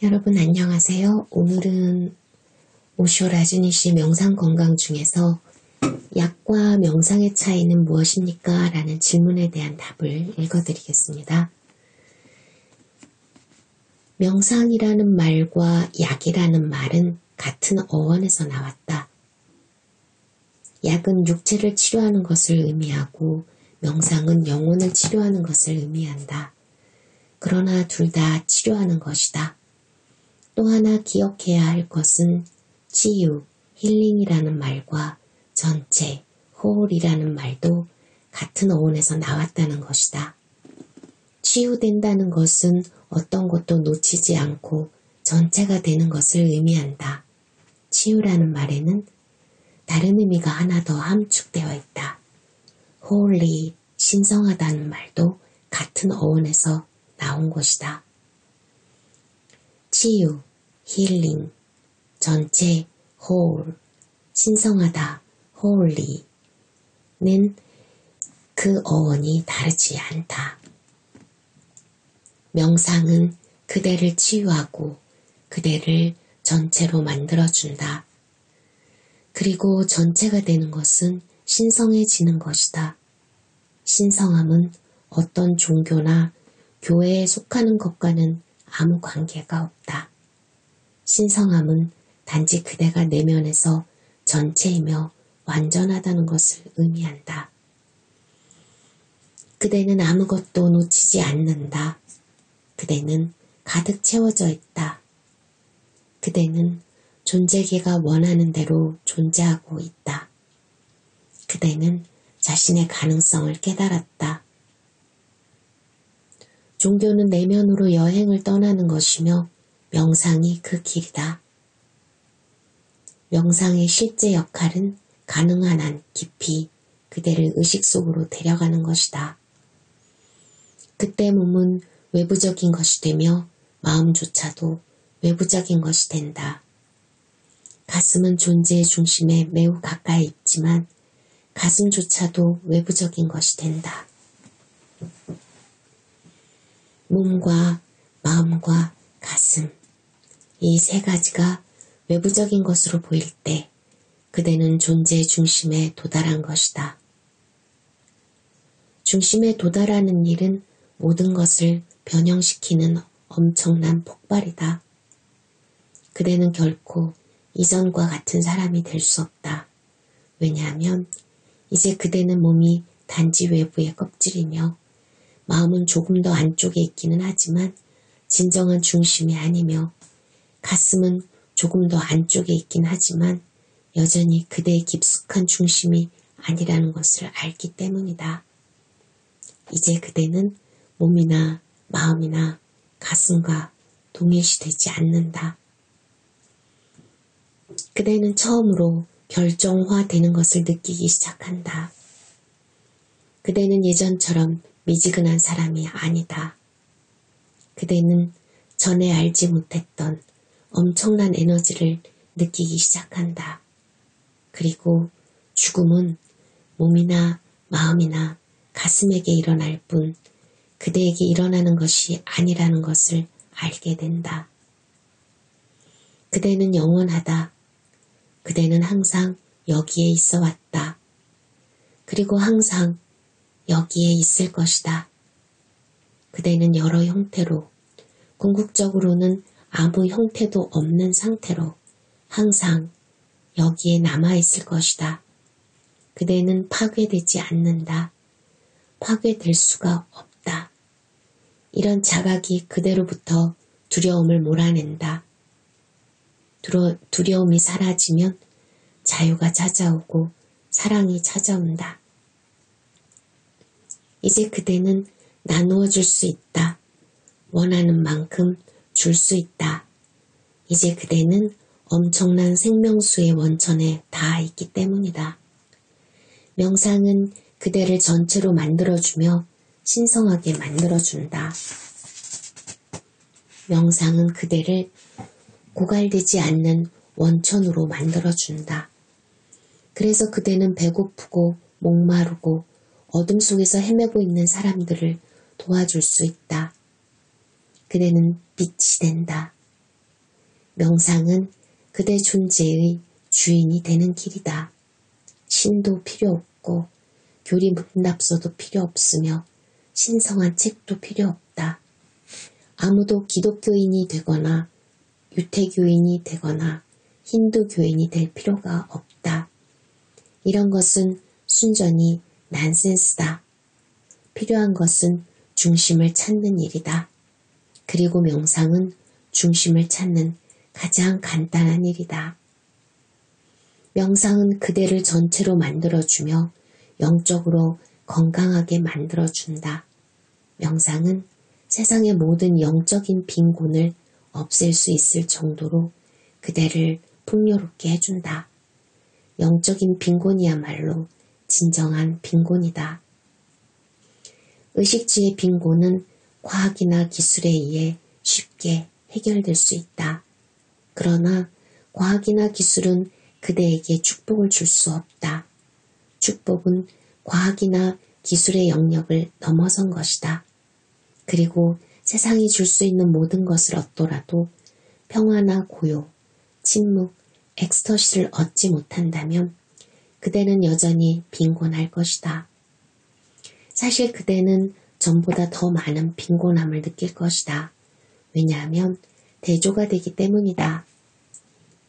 여러분 안녕하세요. 오늘은 오쇼 라주니시 명상 건강 중에서 약과 명상의 차이는 무엇입니까? 라는 질문에 대한 답을 읽어드리겠습니다. 명상이라는 말과 약이라는 말은 같은 어원에서 나왔다. 약은 육체를 치료하는 것을 의미하고 명상은 영혼을 치료하는 것을 의미한다. 그러나 둘 다 치료하는 것이다. 또 하나 기억해야 할 것은 치유, 힐링이라는 말과 전체, whole이라는 말도 같은 어원에서 나왔다는 것이다. 치유된다는 것은 어떤 것도 놓치지 않고 전체가 되는 것을 의미한다. 치유라는 말에는 다른 의미가 하나 더 함축되어 있다. holy, 신성하다는 말도 같은 어원에서 나온 것이다. 치유, 힐링, 전체, whole, 신성하다, holy는 그 어원이 다르지 않다. 명상은 그대를 치유하고 그대를 전체로 만들어준다. 그리고 전체가 되는 것은 신성해지는 것이다. 신성함은 어떤 종교나 교회에 속하는 것과는 아무 관계가 없다. 신성함은 단지 그대가 내면에서 전체이며 완전하다는 것을 의미한다. 그대는 아무것도 놓치지 않는다. 그대는 가득 채워져 있다. 그대는 존재계가 원하는 대로 존재하고 있다. 그대는 자신의 가능성을 깨달았다. 종교는 내면으로 여행을 떠나는 것이며 명상이 그 길이다. 명상의 실제 역할은 가능한 한 깊이 그대를 의식 속으로 데려가는 것이다. 그때 몸은 외부적인 것이 되며 마음조차도 외부적인 것이 된다. 가슴은 존재의 중심에 매우 가까이 있지만 가슴조차도 외부적인 것이 된다. 몸과 마음과 가슴, 이 세 가지가 외부적인 것으로 보일 때 그대는 존재의 중심에 도달한 것이다. 중심에 도달하는 일은 모든 것을 변형시키는 엄청난 폭발이다. 그대는 결코 이전과 같은 사람이 될 수 없다. 왜냐하면 이제 그대는 몸이 단지 외부의 껍질이며 마음은 조금 더 안쪽에 있기는 하지만 진정한 중심이 아니며 가슴은 조금 더 안쪽에 있긴 하지만 여전히 그대의 깊숙한 중심이 아니라는 것을 알기 때문이다. 이제 그대는 몸이나 마음이나 가슴과 동일시되지 않는다. 그대는 처음으로 결정화되는 것을 느끼기 시작한다. 그대는 예전처럼 미지근한 사람이 아니다. 그대는 전에 알지 못했던 엄청난 에너지를 느끼기 시작한다. 그리고 죽음은 몸이나 마음이나 가슴에게 일어날 뿐 그대에게 일어나는 것이 아니라는 것을 알게 된다. 그대는 영원하다. 그대는 항상 여기에 있어 왔다. 그리고 항상 여기에 있을 것이다. 그대는 여러 형태로, 궁극적으로는 아무 형태도 없는 상태로 항상 여기에 남아있을 것이다. 그대는 파괴되지 않는다. 파괴될 수가 없다. 이런 자각이 그대로부터 두려움을 몰아낸다. 두려움이 사라지면 자유가 찾아오고 사랑이 찾아온다. 이제 그대는 나누어 줄 수 있다. 원하는 만큼 줄 수 있다. 이제 그대는 엄청난 생명수의 원천에 닿아 있기 때문이다. 명상은 그대를 전체로 만들어주며 신성하게 만들어준다. 명상은 그대를 고갈되지 않는 원천으로 만들어준다. 그래서 그대는 배고프고 목마르고 어둠 속에서 헤매고 있는 사람들을 도와줄 수 있다. 그대는 빛이 된다. 명상은 그대 존재의 주인이 되는 길이다. 신도 필요 없고 교리 문답서도 필요 없으며 신성한 책도 필요 없다. 아무도 기독교인이 되거나 유태교인이 되거나 힌두교인이 될 필요가 없다. 이런 것은 순전히 난센스다. 필요한 것은 중심을 찾는 일이다. 그리고 명상은 중심을 찾는 가장 간단한 일이다. 명상은 그대를 전체로 만들어주며 영적으로 건강하게 만들어준다. 명상은 세상의 모든 영적인 빈곤을 없앨 수 있을 정도로 그대를 풍요롭게 해준다. 영적인 빈곤이야말로 진정한 빈곤이다. 의식주의 빈곤은 과학이나 기술에 의해 쉽게 해결될 수 있다. 그러나 과학이나 기술은 그대에게 축복을 줄 수 없다. 축복은 과학이나 기술의 영역을 넘어선 것이다. 그리고 세상이 줄 수 있는 모든 것을 얻더라도 평화나 고요, 침묵, 엑스터시를 얻지 못한다면 그대는 여전히 빈곤할 것이다. 사실 그대는 전보다 더 많은 빈곤함을 느낄 것이다. 왜냐하면 대조가 되기 때문이다.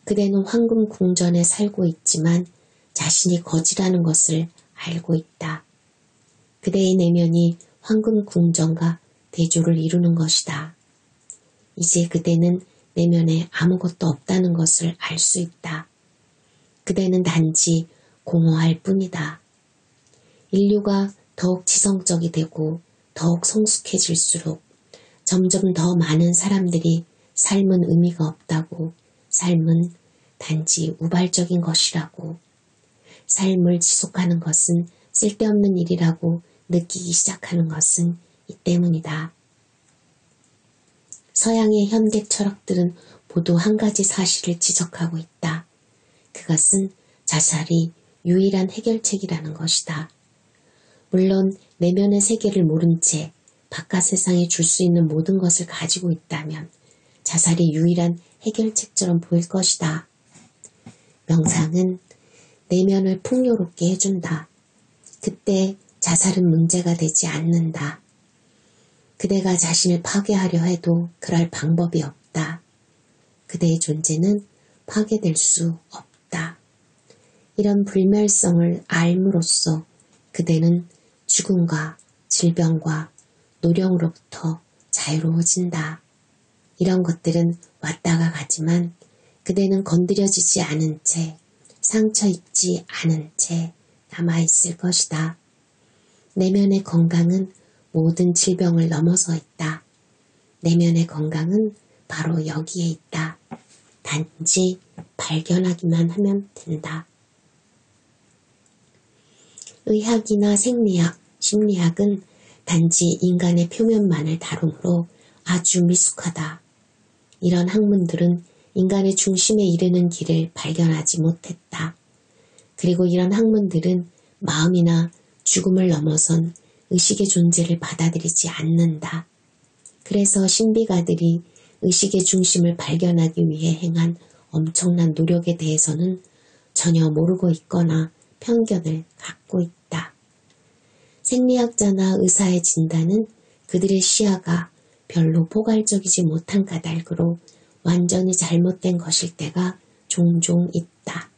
그대는 황금 궁전에 살고 있지만 자신이 거지라는 것을 알고 있다. 그대의 내면이 황금 궁전과 대조를 이루는 것이다. 이제 그대는 내면에 아무것도 없다는 것을 알 수 있다. 그대는 단지 공허할 뿐이다. 인류가 더욱 지성적이 되고 더욱 성숙해질수록 점점 더 많은 사람들이 삶은 의미가 없다고, 삶은 단지 우발적인 것이라고, 삶을 지속하는 것은 쓸데없는 일이라고 느끼기 시작하는 것은 이 때문이다. 서양의 현대 철학들은 모두 한 가지 사실을 지적하고 있다. 그것은 자살이 유일한 해결책이라는 것이다. 물론 내면의 세계를 모른 채 바깥 세상에 줄 수 있는 모든 것을 가지고 있다면 자살이 유일한 해결책처럼 보일 것이다. 명상은 내면을 풍요롭게 해준다. 그때 자살은 문제가 되지 않는다. 그대가 자신을 파괴하려 해도 그럴 방법이 없다. 그대의 존재는 파괴될 수 없다. 이런 불멸성을 알므로써 그대는 죽음과 질병과 노령으로부터 자유로워진다. 이런 것들은 왔다가 가지만 그대는 건드려지지 않은 채, 상처 입지 않은 채 남아있을 것이다. 내면의 건강은 모든 질병을 넘어서 있다. 내면의 건강은 바로 여기에 있다. 단지 발견하기만 하면 된다. 의학이나 생리학, 심리학은 단지 인간의 표면만을 다루므로 아주 미숙하다. 이런 학문들은 인간의 중심에 이르는 길을 발견하지 못했다. 그리고 이런 학문들은 마음이나 죽음을 넘어선 의식의 존재를 받아들이지 않는다. 그래서 신비가들이 의식의 중심을 발견하기 위해 행한 엄청난 노력에 대해서는 전혀 모르고 있거나 편견을 갖고 있다. 생리학자나 의사의 진단은 그들의 시야가 별로 포괄적이지 못한 까닭으로 완전히 잘못된 것일 때가 종종 있다.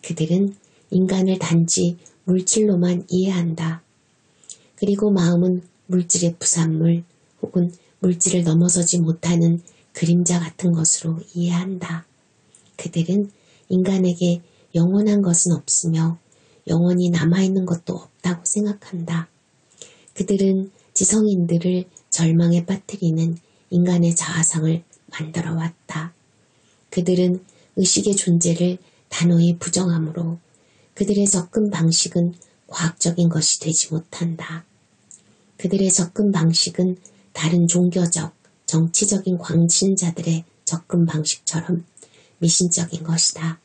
그들은 인간을 단지 물질로만 이해한다. 그리고 마음은 물질의 부산물 혹은 물질을 넘어서지 못하는 그림자 같은 것으로 이해한다. 그들은 인간에게 영원한 것은 없으며 영원히 남아있는 것도 없다고 생각한다. 그들은 지성인들을 절망에 빠뜨리는 인간의 자아상을 만들어 왔다. 그들은 의식의 존재를 단호히 부정하므로 그들의 접근 방식은 과학적인 것이 되지 못한다. 그들의 접근 방식은 다른 종교적, 정치적인 광신자들의 접근 방식처럼 미신적인 것이다.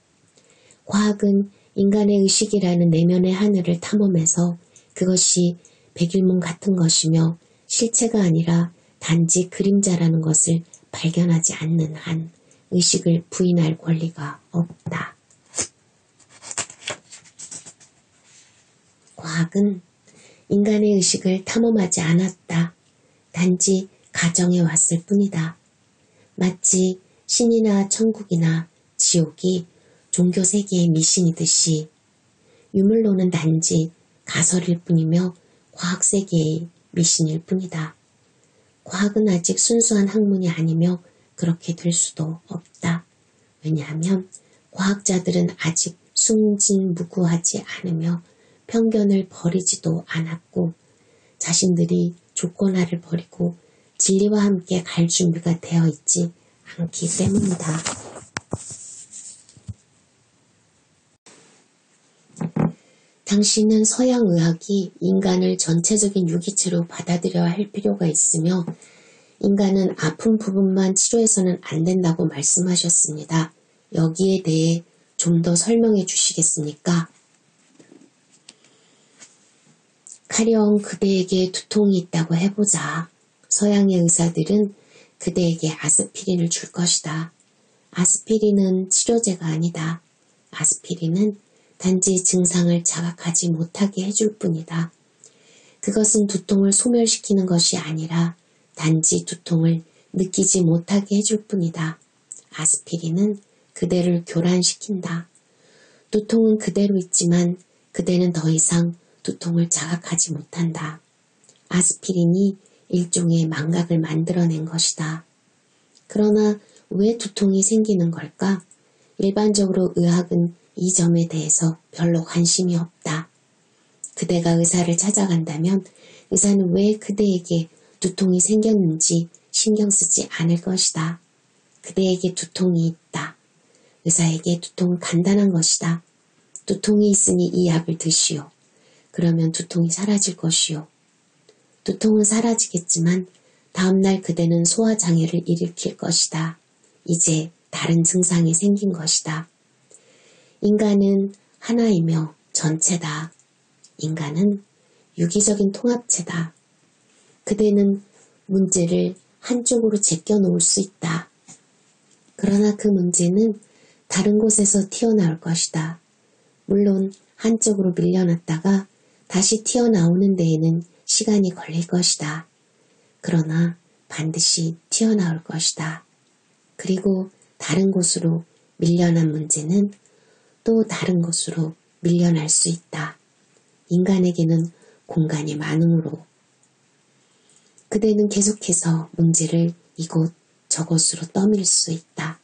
과학은 인간의 의식이라는 내면의 하늘을 탐험해서 그것이 백일문 같은 것이며 실체가 아니라 단지 그림자라는 것을 발견하지 않는 한 의식을 부인할 권리가 없다. 과학은 인간의 의식을 탐험하지 않았다. 단지 가정해 왔을 뿐이다. 마치 신이나 천국이나 지옥이 종교 세계의 미신이듯이 유물론은 단지 가설일 뿐이며 과학 세계의 미신일 뿐이다. 과학은 아직 순수한 학문이 아니며 그렇게 될 수도 없다. 왜냐하면 과학자들은 아직 순진무구하지 않으며 편견을 버리지도 않았고 자신들이 조건화를 버리고 진리와 함께 갈 준비가 되어 있지 않기 때문이다. 당신은 서양 의학이 인간을 전체적인 유기체로 받아들여야 할 필요가 있으며 인간은 아픈 부분만 치료해서는 안 된다고 말씀하셨습니다. 여기에 대해 좀 더 설명해 주시겠습니까? 가령 그대에게 두통이 있다고 해보자. 서양의 의사들은 그대에게 아스피린을 줄 것이다. 아스피린은 치료제가 아니다. 아스피린은 단지 증상을 자각하지 못하게 해줄 뿐이다. 그것은 두통을 소멸시키는 것이 아니라 단지 두통을 느끼지 못하게 해줄 뿐이다. 아스피린은 그대를 교란시킨다. 두통은 그대로 있지만 그대는 더 이상 두통을 자각하지 못한다. 아스피린이 일종의 망각을 만들어낸 것이다. 그러나 왜 두통이 생기는 걸까? 일반적으로 의학은 이 점에 대해서 별로 관심이 없다. 그대가 의사를 찾아간다면 의사는 왜 그대에게 두통이 생겼는지 신경 쓰지 않을 것이다. 그대에게 두통이 있다. 의사에게 두통은 간단한 것이다. 두통이 있으니 이 약을 드시오. 그러면 두통이 사라질 것이오. 두통은 사라지겠지만 다음날 그대는 소화장애를 일으킬 것이다. 이제 다른 증상이 생긴 것이다. 인간은 하나이며 전체다. 인간은 유기적인 통합체다. 그대는 문제를 한쪽으로 제껴놓을 수 있다. 그러나 그 문제는 다른 곳에서 튀어나올 것이다. 물론 한쪽으로 밀려났다가 다시 튀어나오는 데에는 시간이 걸릴 것이다. 그러나 반드시 튀어나올 것이다. 그리고 다른 곳으로 밀려난 문제는 또 다른 곳으로 밀려날 수 있다. 인간에게는 공간이 많으므로 그대는 계속해서 문제를 이곳 저곳으로 떠밀 수 있다.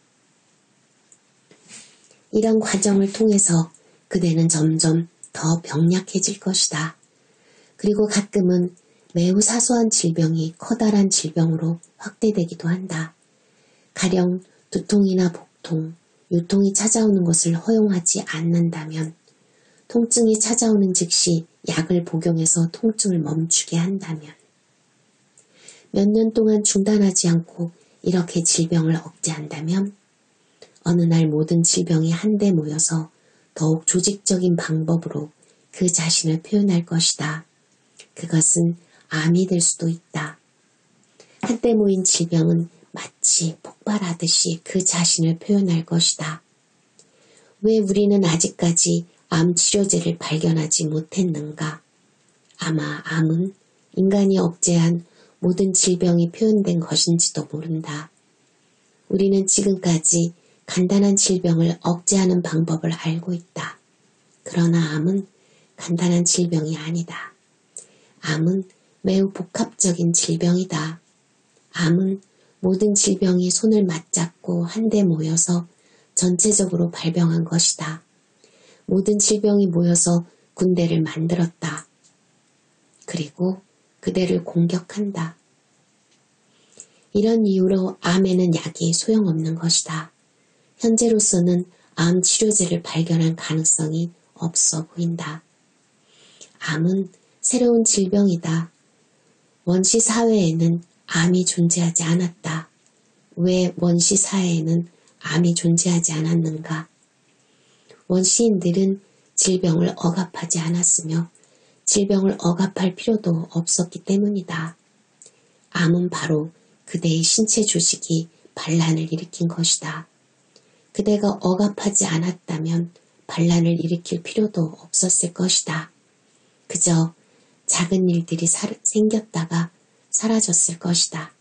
이런 과정을 통해서 그대는 점점 더 병약해질 것이다. 그리고 가끔은 매우 사소한 질병이 커다란 질병으로 확대되기도 한다. 가령 두통이나 복통, 요통이 찾아오는 것을 허용하지 않는다면, 통증이 찾아오는 즉시 약을 복용해서 통증을 멈추게 한다면, 몇 년 동안 중단하지 않고 이렇게 질병을 억제한다면, 어느 날 모든 질병이 한데 모여서 더욱 조직적인 방법으로 그 자신을 표현할 것이다. 그것은 암이 될 수도 있다. 한때 모인 질병은 마치 폭발하듯이 그 자신을 표현할 것이다. 왜 우리는 아직까지 암 치료제를 발견하지 못했는가? 아마 암은 인간이 억제한 모든 질병이 표현된 것인지도 모른다. 우리는 지금까지 간단한 질병을 억제하는 방법을 알고 있다. 그러나 암은 간단한 질병이 아니다. 암은 매우 복합적인 질병이다. 암은 모든 질병이 손을 맞잡고 한데 모여서 전체적으로 발병한 것이다. 모든 질병이 모여서 군대를 만들었다. 그리고 그대를 공격한다. 이런 이유로 암에는 약이 소용없는 것이다. 현재로서는 암 치료제를 발견할 가능성이 없어 보인다. 암은 새로운 질병이다. 원시 사회에는 암이 존재하지 않았다. 왜 원시 사회에는 암이 존재하지 않았는가? 원시인들은 질병을 억압하지 않았으며 질병을 억압할 필요도 없었기 때문이다. 암은 바로 그대의 신체 조직이 반란을 일으킨 것이다. 그대가 억압하지 않았다면 반란을 일으킬 필요도 없었을 것이다. 그저 작은 일들이 생겼다가 사라졌을 것이다.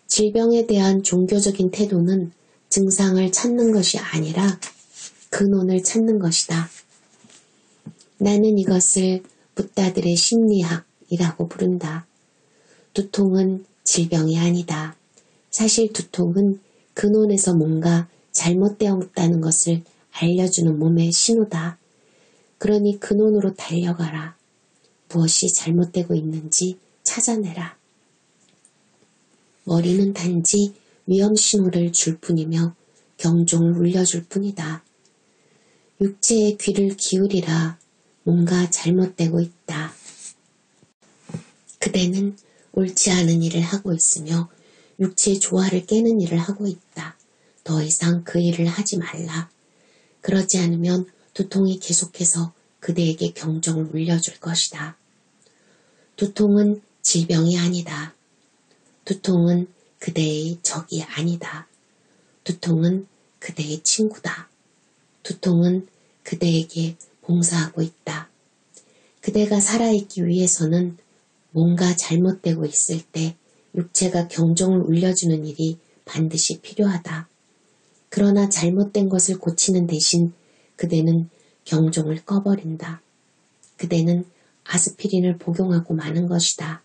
질병에 대한 종교적인 태도는 증상을 찾는 것이 아니라 근원을 찾는 것이다. 나는 이것을 붓다들의 심리학이라고 부른다. 두통은 질병이 아니다. 사실 두통은 근원에서 뭔가 잘못되었다는 것을 알려주는 몸의 신호다. 그러니 근원으로 달려가라. 무엇이 잘못되고 있는지 찾아내라. 머리는 단지 위험 신호를 줄 뿐이며 경종을 울려줄 뿐이다. 육체의 귀를 기울이라. 뭔가 잘못되고 있다. 그대는 옳지 않은 일을 하고 있으며 육체의 조화를 깨는 일을 하고 있다. 더 이상 그 일을 하지 말라. 그러지 않으면 두통이 계속해서 그대에게 경종을 울려줄 것이다. 두통은 질병이 아니다. 두통은 그대의 적이 아니다. 두통은 그대의 친구다. 두통은 그대에게 봉사하고 있다. 그대가 살아있기 위해서는 뭔가 잘못되고 있을 때 육체가 경종을 울려주는 일이 반드시 필요하다. 그러나 잘못된 것을 고치는 대신 그대는 경종을 꺼버린다. 그대는 아스피린을 복용하고 마는 것이다.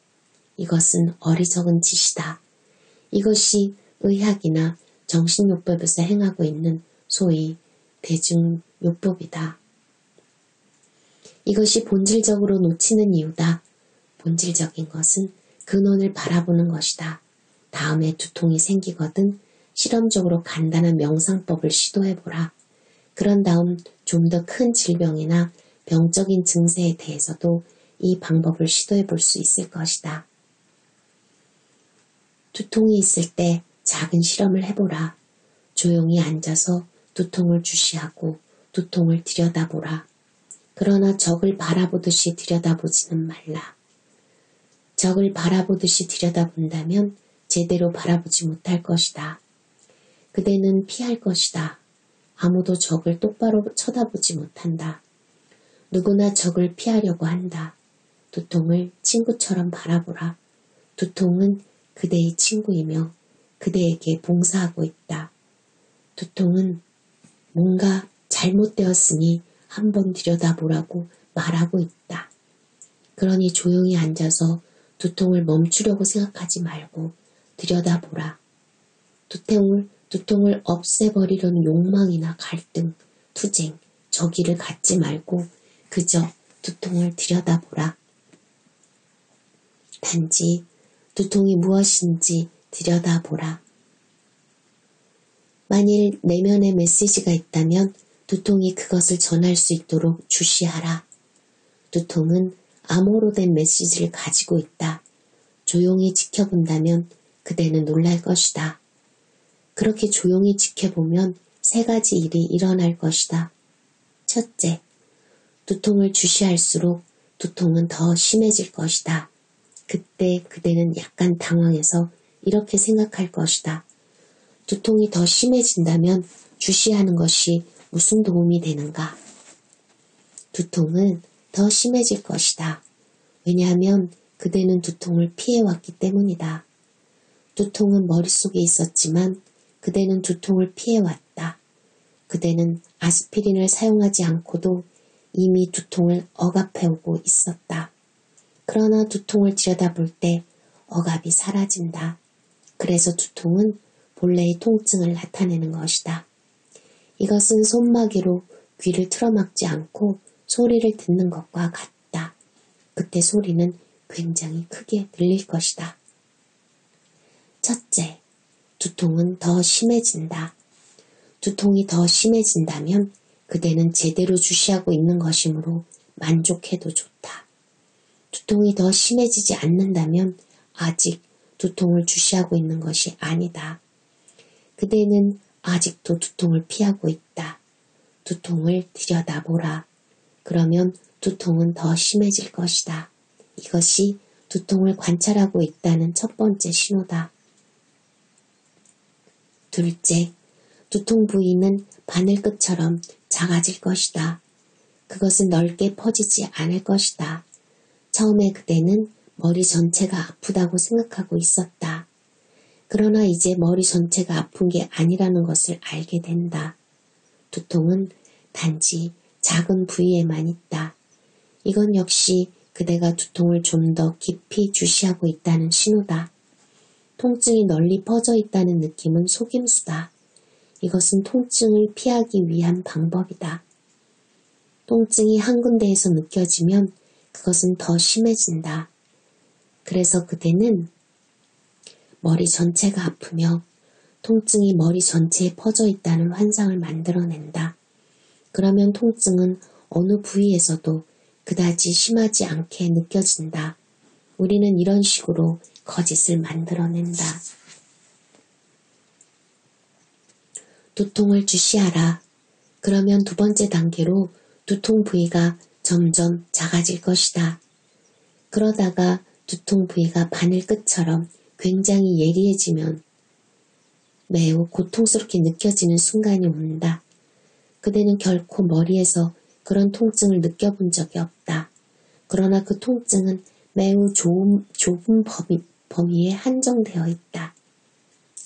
이것은 어리석은 짓이다. 이것이 의학이나 정신요법에서 행하고 있는 소위 대중요법이다. 이것이 본질적으로 놓치는 이유다. 본질적인 것은 근원을 바라보는 것이다. 다음에 두통이 생기거든 실험적으로 간단한 명상법을 시도해보라. 그런 다음 좀 더 큰 질병이나 병적인 증세에 대해서도 이 방법을 시도해볼 수 있을 것이다. 두통이 있을 때 작은 실험을 해보라. 조용히 앉아서 두통을 주시하고 두통을 들여다보라. 그러나 적을 바라보듯이 들여다보지는 말라. 적을 바라보듯이 들여다본다면 제대로 바라보지 못할 것이다. 그대는 피할 것이다. 아무도 적을 똑바로 쳐다보지 못한다. 누구나 적을 피하려고 한다. 두통을 친구처럼 바라보라. 두통은 그대의 친구이며 그대에게 봉사하고 있다. 두통은 뭔가 잘못되었으니 한번 들여다보라고 말하고 있다. 그러니 조용히 앉아서 두통을 멈추려고 생각하지 말고 들여다보라. 두통을 없애버리려는 욕망이나 갈등, 투쟁, 적의를 갖지 말고 그저 두통을 들여다보라. 단지 두통이 무엇인지 들여다보라. 만일 내면에 메시지가 있다면 두통이 그것을 전할 수 있도록 주시하라. 두통은 암호로 된 메시지를 가지고 있다. 조용히 지켜본다면 그대는 놀랄 것이다. 그렇게 조용히 지켜보면 세 가지 일이 일어날 것이다. 첫째, 두통을 주시할수록 두통은 더 심해질 것이다. 그때 그대는 약간 당황해서 이렇게 생각할 것이다. 두통이 더 심해진다면 주시하는 것이 무슨 도움이 되는가? 두통은 더 심해질 것이다. 왜냐하면 그대는 두통을 피해왔기 때문이다. 두통은 머릿속에 있었지만 그대는 두통을 피해왔다. 그대는 아스피린을 사용하지 않고도 이미 두통을 억압해오고 있었다. 그러나 두통을 들여다볼 때 억압이 사라진다. 그래서 두통은 본래의 통증을 나타내는 것이다. 이것은 손마개로 귀를 틀어막지 않고 소리를 듣는 것과 같다. 그때 소리는 굉장히 크게 들릴 것이다. 첫째, 두통은 더 심해진다. 두통이 더 심해진다면 그대는 제대로 주시하고 있는 것이므로 만족해도 좋다. 두통이 더 심해지지 않는다면 아직 두통을 주시하고 있는 것이 아니다. 그대는 아직도 두통을 피하고 있다. 두통을 들여다보라. 그러면 두통은 더 심해질 것이다. 이것이 두통을 관찰하고 있다는 첫 번째 신호다. 둘째, 두통 부위는 바늘끝처럼 작아질 것이다. 그것은 넓게 퍼지지 않을 것이다. 처음에 그대는 머리 전체가 아프다고 생각하고 있었다. 그러나 이제 머리 전체가 아픈 게 아니라는 것을 알게 된다. 두통은 단지 작은 부위에만 있다. 이건 역시 그대가 두통을 좀 더 깊이 주시하고 있다는 신호다. 통증이 널리 퍼져 있다는 느낌은 속임수다. 이것은 통증을 피하기 위한 방법이다. 통증이 한 군데에서 느껴지면 그것은 더 심해진다. 그래서 그대는 머리 전체가 아프며 통증이 머리 전체에 퍼져 있다는 환상을 만들어낸다. 그러면 통증은 어느 부위에서도 그다지 심하지 않게 느껴진다. 우리는 이런 식으로 거짓을 만들어낸다. 두통을 주시하라. 그러면 두 번째 단계로 두통 부위가 점점 작아질 것이다. 그러다가 두통 부위가 바늘끝처럼 굉장히 예리해지면 매우 고통스럽게 느껴지는 순간이 온다. 그대는 결코 머리에서 그런 통증을 느껴본 적이 없다. 그러나 그 통증은 매우 좁은 범위에 한정되어 있다.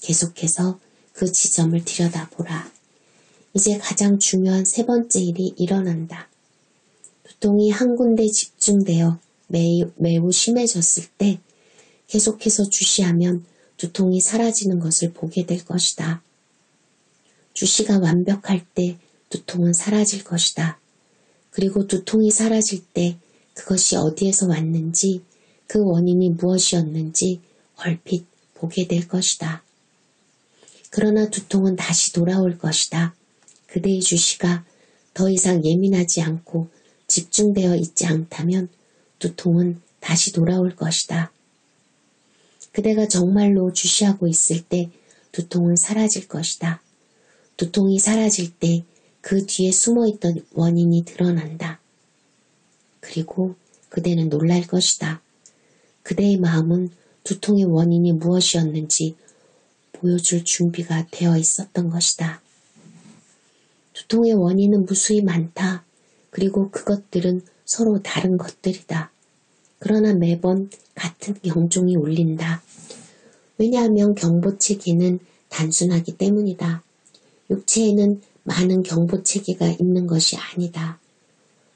계속해서 그 지점을 들여다보라. 이제 가장 중요한 세 번째 일이 일어난다. 두통이 한 군데 집중되어 매우 심해졌을 때 계속해서 주시하면 두통이 사라지는 것을 보게 될 것이다. 주시가 완벽할 때 두통은 사라질 것이다. 그리고 두통이 사라질 때 그것이 어디에서 왔는지 그 원인이 무엇이었는지 얼핏 보게 될 것이다. 그러나 두통은 다시 돌아올 것이다. 그대의 주시가 더 이상 예민하지 않고 집중되어 있지 않다면 두통은 다시 돌아올 것이다. 그대가 정말로 주시하고 있을 때 두통은 사라질 것이다. 두통이 사라질 때 그 뒤에 숨어있던 원인이 드러난다. 그리고 그대는 놀랄 것이다. 그대의 마음은 두통의 원인이 무엇이었는지 보여줄 준비가 되어 있었던 것이다. 두통의 원인은 무수히 많다. 그리고 그것들은 서로 다른 것들이다. 그러나 매번 같은 경종이 울린다. 왜냐하면 경보체계는 단순하기 때문이다. 육체에는 많은 경보체계가 있는 것이 아니다.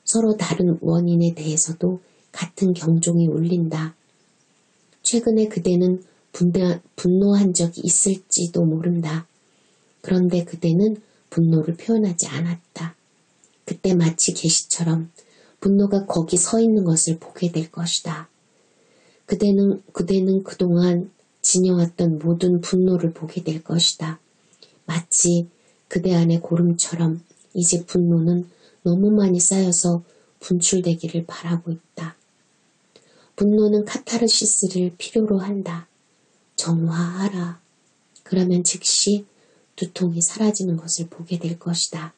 서로 다른 원인에 대해서도 같은 경종이 울린다. 최근에 그대는 분노한 적이 있을지도 모른다. 그런데 그대는 분노를 표현하지 않았다. 그때 마치 계시처럼 분노가 거기 서 있는 것을 보게 될 것이다. 그대는 그동안 지녀왔던 모든 분노를 보게 될 것이다. 마치 그대 안의 고름처럼 이제 분노는 너무 많이 쌓여서 분출되기를 바라고 있다. 분노는 카타르시스를 필요로 한다. 정화하라. 그러면 즉시 두통이 사라지는 것을 보게 될 것이다.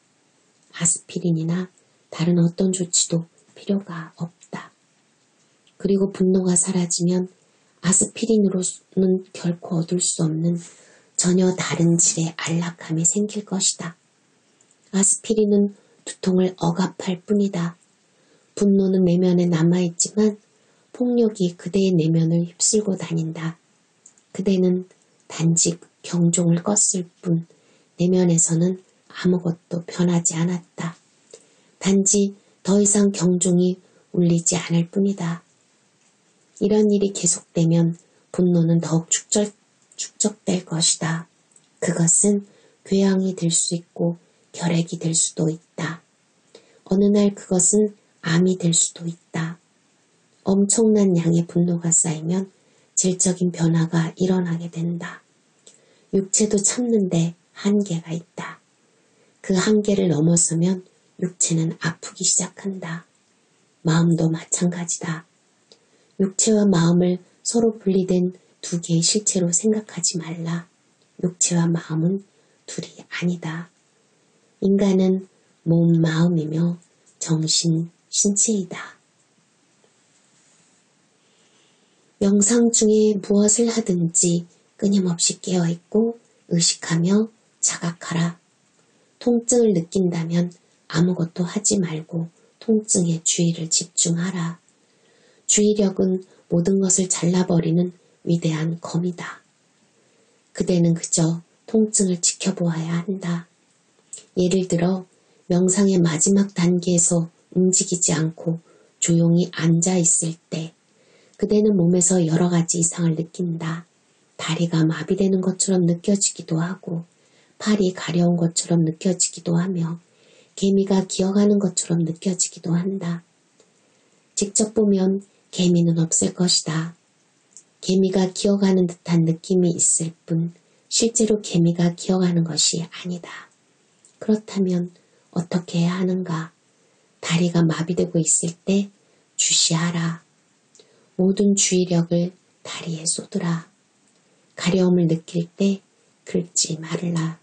아스피린이나 다른 어떤 조치도 필요가 없다. 그리고 분노가 사라지면 아스피린으로는 결코 얻을 수 없는 전혀 다른 질의 안락함이 생길 것이다. 아스피린은 두통을 억압할 뿐이다. 분노는 내면에 남아있지만 폭력이 그대의 내면을 휩쓸고 다닌다. 그대는 단지 경종을 껐을 뿐 내면에서는 아무것도 변하지 않았다. 단지 더 이상 경종이 울리지 않을 뿐이다. 이런 일이 계속되면 분노는 더욱 축적될 것이다. 그것은 궤양이 될 수 있고 결핵이 될 수도 있다. 어느 날 그것은 암이 될 수도 있다. 엄청난 양의 분노가 쌓이면 질적인 변화가 일어나게 된다. 육체도 참는데 한계가 있다. 그 한계를 넘어서면 육체는 아프기 시작한다. 마음도 마찬가지다. 육체와 마음을 서로 분리된 두 개의 실체로 생각하지 말라. 육체와 마음은 둘이 아니다. 인간은 몸, 마음이며 정신, 신체이다. 명상 중에 무엇을 하든지 끊임없이 깨어있고 의식하며 자각하라. 통증을 느낀다면 아무것도 하지 말고 통증에 주의를 집중하라. 주의력은 모든 것을 잘라버리는 위대한 검이다. 그대는 그저 통증을 지켜보아야 한다. 예를 들어 명상의 마지막 단계에서 움직이지 않고 조용히 앉아 있을 때 그대는 몸에서 여러 가지 이상을 느낀다. 다리가 마비되는 것처럼 느껴지기도 하고 팔이 가려운 것처럼 느껴지기도 하며 개미가 기어가는 것처럼 느껴지기도 한다. 직접 보면 개미는 없을 것이다. 개미가 기어가는 듯한 느낌이 있을 뿐 실제로 개미가 기어가는 것이 아니다. 그렇다면 어떻게 해야 하는가? 다리가 마비되고 있을 때 주시하라. 모든 주의력을 다리에 쏟으라. 가려움을 느낄 때 긁지 말라.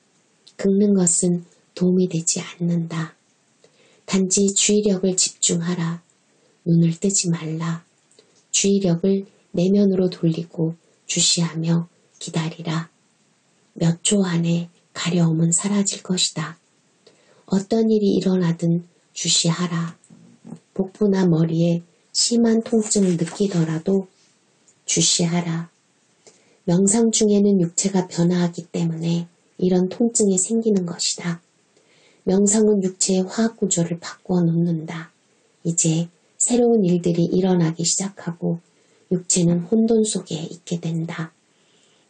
긁는 것은 도움이 되지 않는다. 단지 주의력을 집중하라. 눈을 뜨지 말라. 주의력을 내면으로 돌리고 주시하며 기다리라. 몇 초 안에 가려움은 사라질 것이다. 어떤 일이 일어나든 주시하라. 복부나 머리에 심한 통증을 느끼더라도 주시하라. 명상 중에는 육체가 변화하기 때문에 이런 통증이 생기는 것이다. 명상은 육체의 화학 구조를 바꾸어 놓는다. 이제 새로운 일들이 일어나기 시작하고 육체는 혼돈 속에 있게 된다.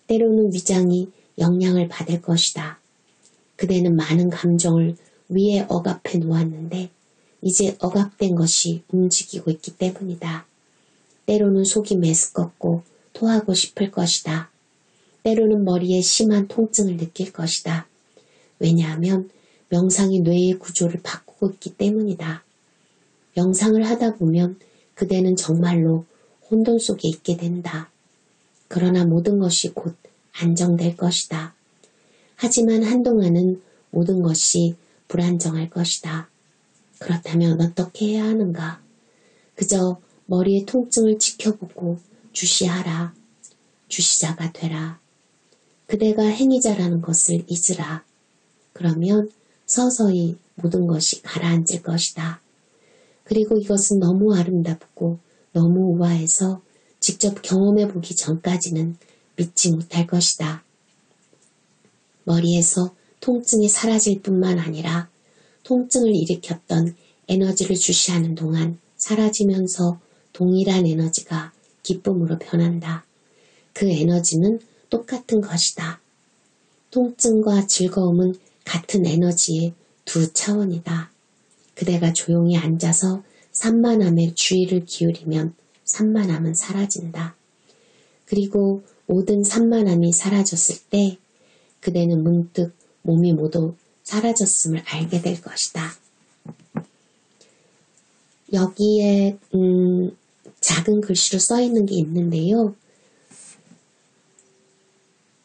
때로는 위장이 영향을 받을 것이다. 그대는 많은 감정을 위에 억압해 놓았는데 이제 억압된 것이 움직이고 있기 때문이다. 때로는 속이 메스껍고 토하고 싶을 것이다. 때로는 머리에 심한 통증을 느낄 것이다. 왜냐하면 명상이 뇌의 구조를 바꾸고 있기 때문이다. 명상을 하다 보면 그대는 정말로 혼돈 속에 있게 된다. 그러나 모든 것이 곧 안정될 것이다. 하지만 한동안은 모든 것이 불안정할 것이다. 그렇다면 어떻게 해야 하는가? 그저 머리의 통증을 지켜보고 주시하라. 주시자가 되라. 그대가 행위자라는 것을 잊으라. 그러면 서서히 모든 것이 가라앉을 것이다. 그리고 이것은 너무 아름답고 너무 우아해서 직접 경험해보기 전까지는 믿지 못할 것이다. 머리에서 통증이 사라질 뿐만 아니라 통증을 일으켰던 에너지를 주시하는 동안 사라지면서 동일한 에너지가 기쁨으로 변한다. 그 에너지는 똑같은 것이다. 통증과 즐거움은 같은 에너지의 두 차원이다. 그대가 조용히 앉아서 산만함에 주의를 기울이면 산만함은 사라진다. 그리고 모든 산만함이 사라졌을 때 그대는 문득 몸이 모두 사라졌음을 알게 될 것이다. 여기에 작은 글씨로 써 있는 게 있는데요.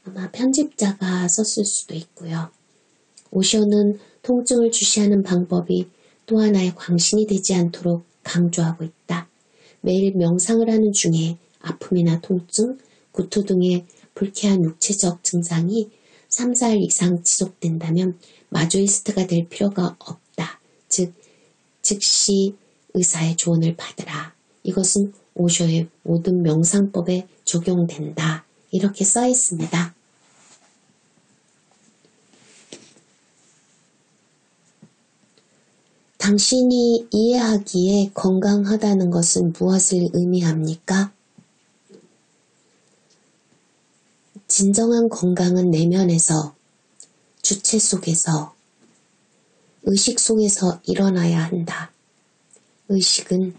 아마 편집자가 썼을 수도 있고요. 오쇼는 통증을 주시하는 방법이 또 하나의 광신이 되지 않도록 강조하고 있다. 매일 명상을 하는 중에 아픔이나 통증, 구토 등의 불쾌한 육체적 증상이 3, 4일 이상 지속된다면 마조이스트가 될 필요가 없다. 즉, 즉시 의사의 조언을 받으라. 이것은 오쇼의 모든 명상법에 적용된다. 이렇게 써 있습니다. 당신이 이해하기에 건강하다는 것은 무엇을 의미합니까? 진정한 건강은 내면에서, 주체 속에서, 의식 속에서 일어나야 한다. 의식은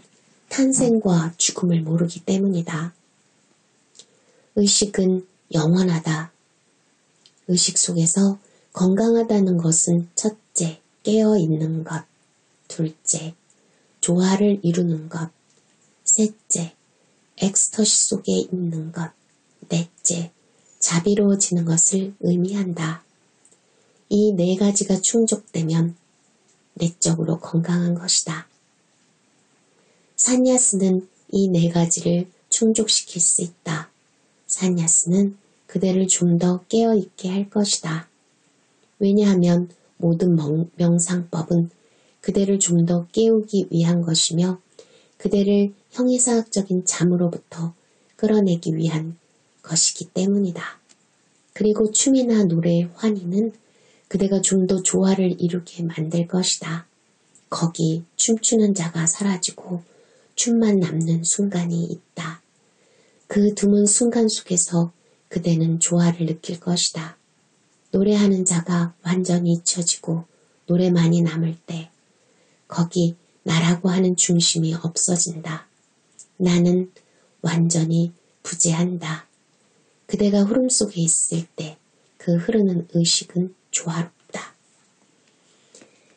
탄생과 죽음을 모르기 때문이다. 의식은 영원하다. 의식 속에서 건강하다는 것은 첫째, 깨어있는 것. 둘째, 조화를 이루는 것. 셋째, 엑스터시 속에 있는 것. 넷째, 자비로워지는 것을 의미한다. 이 네 가지가 충족되면 내적으로 건강한 것이다. 산야스는 이 네 가지를 충족시킬 수 있다. 산야스는 그대를 좀 더 깨어있게 할 것이다. 왜냐하면 모든 명상법은 그대를 좀 더 깨우기 위한 것이며 그대를 형이사학적인 잠으로부터 끌어내기 위한 것이기 때문이다. 그리고 춤이나 노래, 환희는 그대가 좀 더 조화를 이루게 만들 것이다. 거기 춤추는 자가 사라지고 춤만 남는 순간이 있다. 그 드문 순간 속에서 그대는 조화를 느낄 것이다. 노래하는 자가 완전히 잊혀지고 노래만이 남을 때 거기 나라고 하는 중심이 없어진다. 나는 완전히 부재한다. 그대가 흐름 속에 있을 때 그 흐르는 의식은 조화롭다.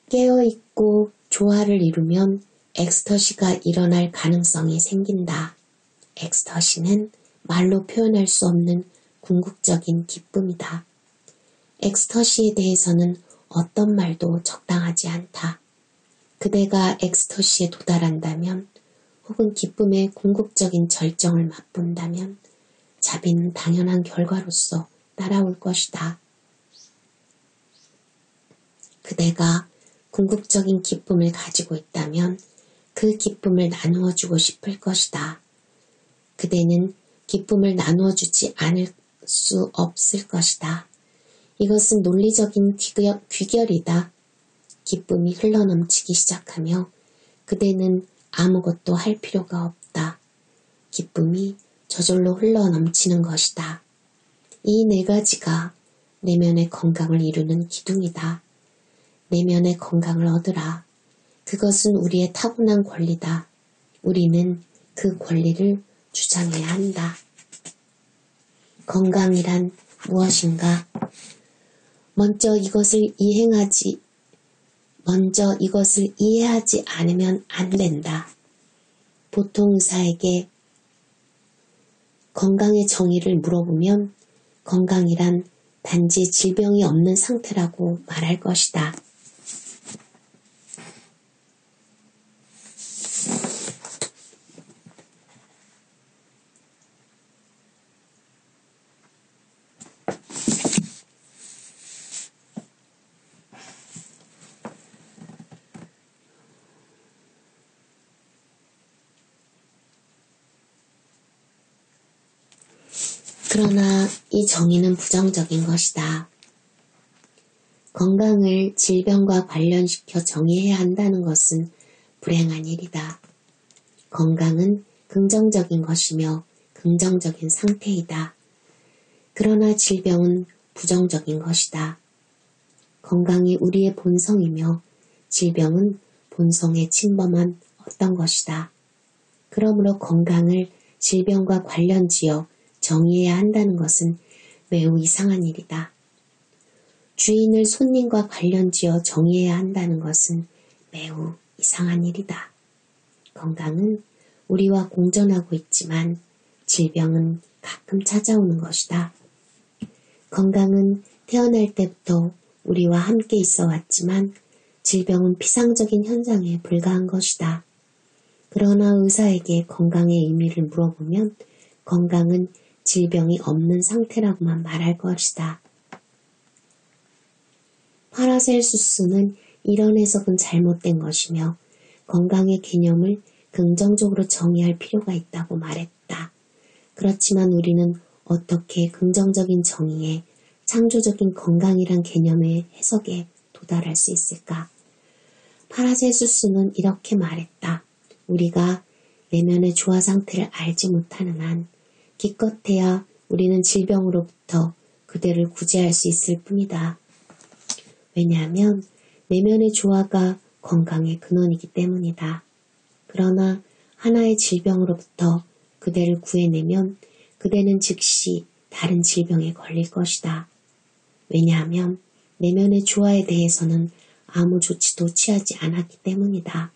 깨어있고 조화를 이루면 엑스터시가 일어날 가능성이 생긴다. 엑스터시는 말로 표현할 수 없는 궁극적인 기쁨이다. 엑스터시에 대해서는 어떤 말도 적당하지 않다. 그대가 엑스터시에 도달한다면 혹은 기쁨의 궁극적인 절정을 맛본다면 자비는 당연한 결과로서 따라올 것이다. 그대가 궁극적인 기쁨을 가지고 있다면 그 기쁨을 나누어주고 싶을 것이다. 그대는 기쁨을 나누어주지 않을 수 없을 것이다. 이것은 논리적인 귀결이다. 기쁨이 흘러넘치기 시작하며 그대는 아무것도 할 필요가 없다. 기쁨이 저절로 흘러넘치는 것이다. 이 네 가지가 내면의 건강을 이루는 기둥이다. 내면의 건강을 얻으라. 그것은 우리의 타고난 권리다. 우리는 그 권리를 주장해야 한다. 건강이란 무엇인가? 먼저 이것을 이해하지 않으면 안 된다. 보통 의사에게 건강의 정의를 물어보면 건강이란 단지 질병이 없는 상태라고 말할 것이다. 그러나 이 정의는 부정적인 것이다. 건강을 질병과 관련시켜 정의해야 한다는 것은 불행한 일이다. 건강은 긍정적인 것이며 긍정적인 상태이다. 그러나 질병은 부정적인 것이다. 건강이 우리의 본성이며 질병은 본성에 침범한 어떤 것이다. 그러므로 건강을 질병과 관련지어 정의해야 한다는 것은 매우 이상한 일이다. 주인을 손님과 관련지어 정의해야 한다는 것은 매우 이상한 일이다. 건강은 우리와 공존하고 있지만 질병은 가끔 찾아오는 것이다. 건강은 태어날 때부터 우리와 함께 있어 왔지만 질병은 피상적인 현상에 불과한 것이다. 그러나 의사에게 건강의 의미를 물어보면 건강은 질병이 없는 상태라고만 말할 것이다. 파라셀수스는 이런 해석은 잘못된 것이며 건강의 개념을 긍정적으로 정의할 필요가 있다고 말했다. 그렇지만 우리는 어떻게 긍정적인 정의에 창조적인 건강이란 개념의 해석에 도달할 수 있을까? 파라셀수스는 이렇게 말했다. 우리가 내면의 조화 상태를 알지 못하는 한 기껏해야 우리는 질병으로부터 그대를 구제할 수 있을 뿐이다. 왜냐하면 내면의 조화가 건강의 근원이기 때문이다. 그러나 하나의 질병으로부터 그대를 구해내면 그대는 즉시 다른 질병에 걸릴 것이다. 왜냐하면 내면의 조화에 대해서는 아무 조치도 취하지 않았기 때문이다.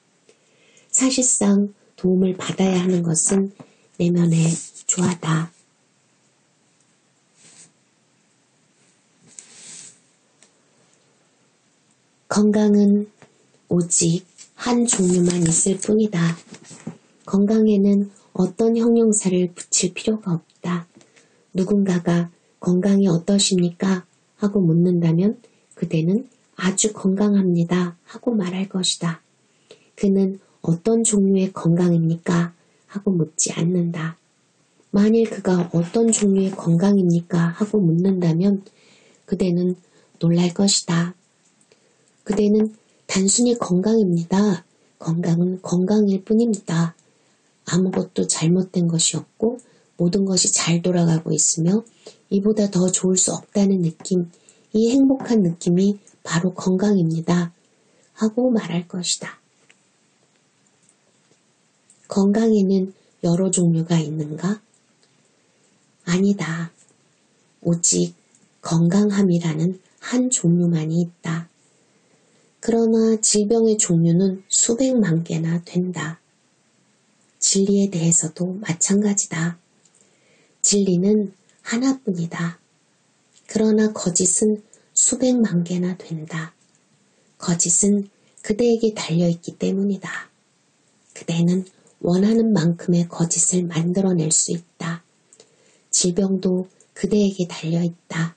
사실상 도움을 받아야 하는 것은 내면의 조화다. 건강은 오직 한 종류만 있을 뿐이다. 건강에는 어떤 형용사를 붙일 필요가 없다. 누군가가 건강이 어떠십니까? 하고 묻는다면 그대는 아주 건강합니다 하고 말할 것이다. 그는 어떤 종류의 건강입니까? 하고 묻지 않는다. 만일 그가 어떤 종류의 건강입니까? 하고 묻는다면 그대는 놀랄 것이다. 그대는 단순히 건강입니다. 건강은 건강일 뿐입니다. 아무것도 잘못된 것이 없고 모든 것이 잘 돌아가고 있으며 이보다 더 좋을 수 없다는 느낌, 이 행복한 느낌이 바로 건강입니다. 하고 말할 것이다. 건강에는 여러 종류가 있는가? 아니다. 오직 건강함이라는 한 종류만이 있다. 그러나 질병의 종류는 수백만 개나 된다. 진리에 대해서도 마찬가지다. 진리는 하나뿐이다. 그러나 거짓은 수백만 개나 된다. 거짓은 그대에게 달려있기 때문이다. 그대는 원하는 만큼의 거짓을 만들어낼 수 있다. 질병도 그대에게 달려있다.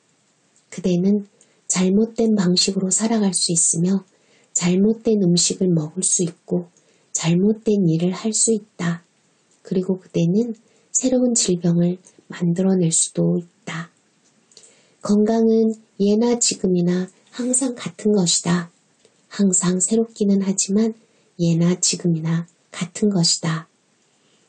그대는 잘못된 방식으로 살아갈 수 있으며 잘못된 음식을 먹을 수 있고 잘못된 일을 할 수 있다. 그리고 그대는 새로운 질병을 만들어낼 수도 있다. 건강은 예나 지금이나 항상 같은 것이다. 항상 새롭기는 하지만 예나 지금이나 같은 것이다.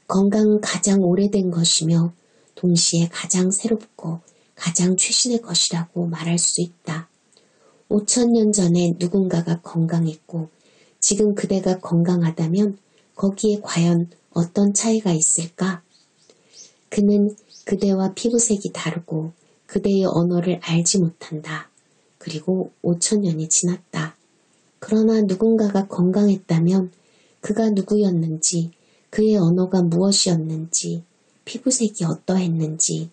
건강은 가장 오래된 것이며 동시에 가장 새롭고 가장 최신의 것이라고 말할 수 있다. 5,000년 전에 누군가가 건강했고 지금 그대가 건강하다면 거기에 과연 어떤 차이가 있을까? 그는 그대와 피부색이 다르고 그대의 언어를 알지 못한다. 그리고 5,000년이 지났다. 그러나 누군가가 건강했다면 그가 누구였는지, 그의 언어가 무엇이었는지, 피부색이 어떠했는지,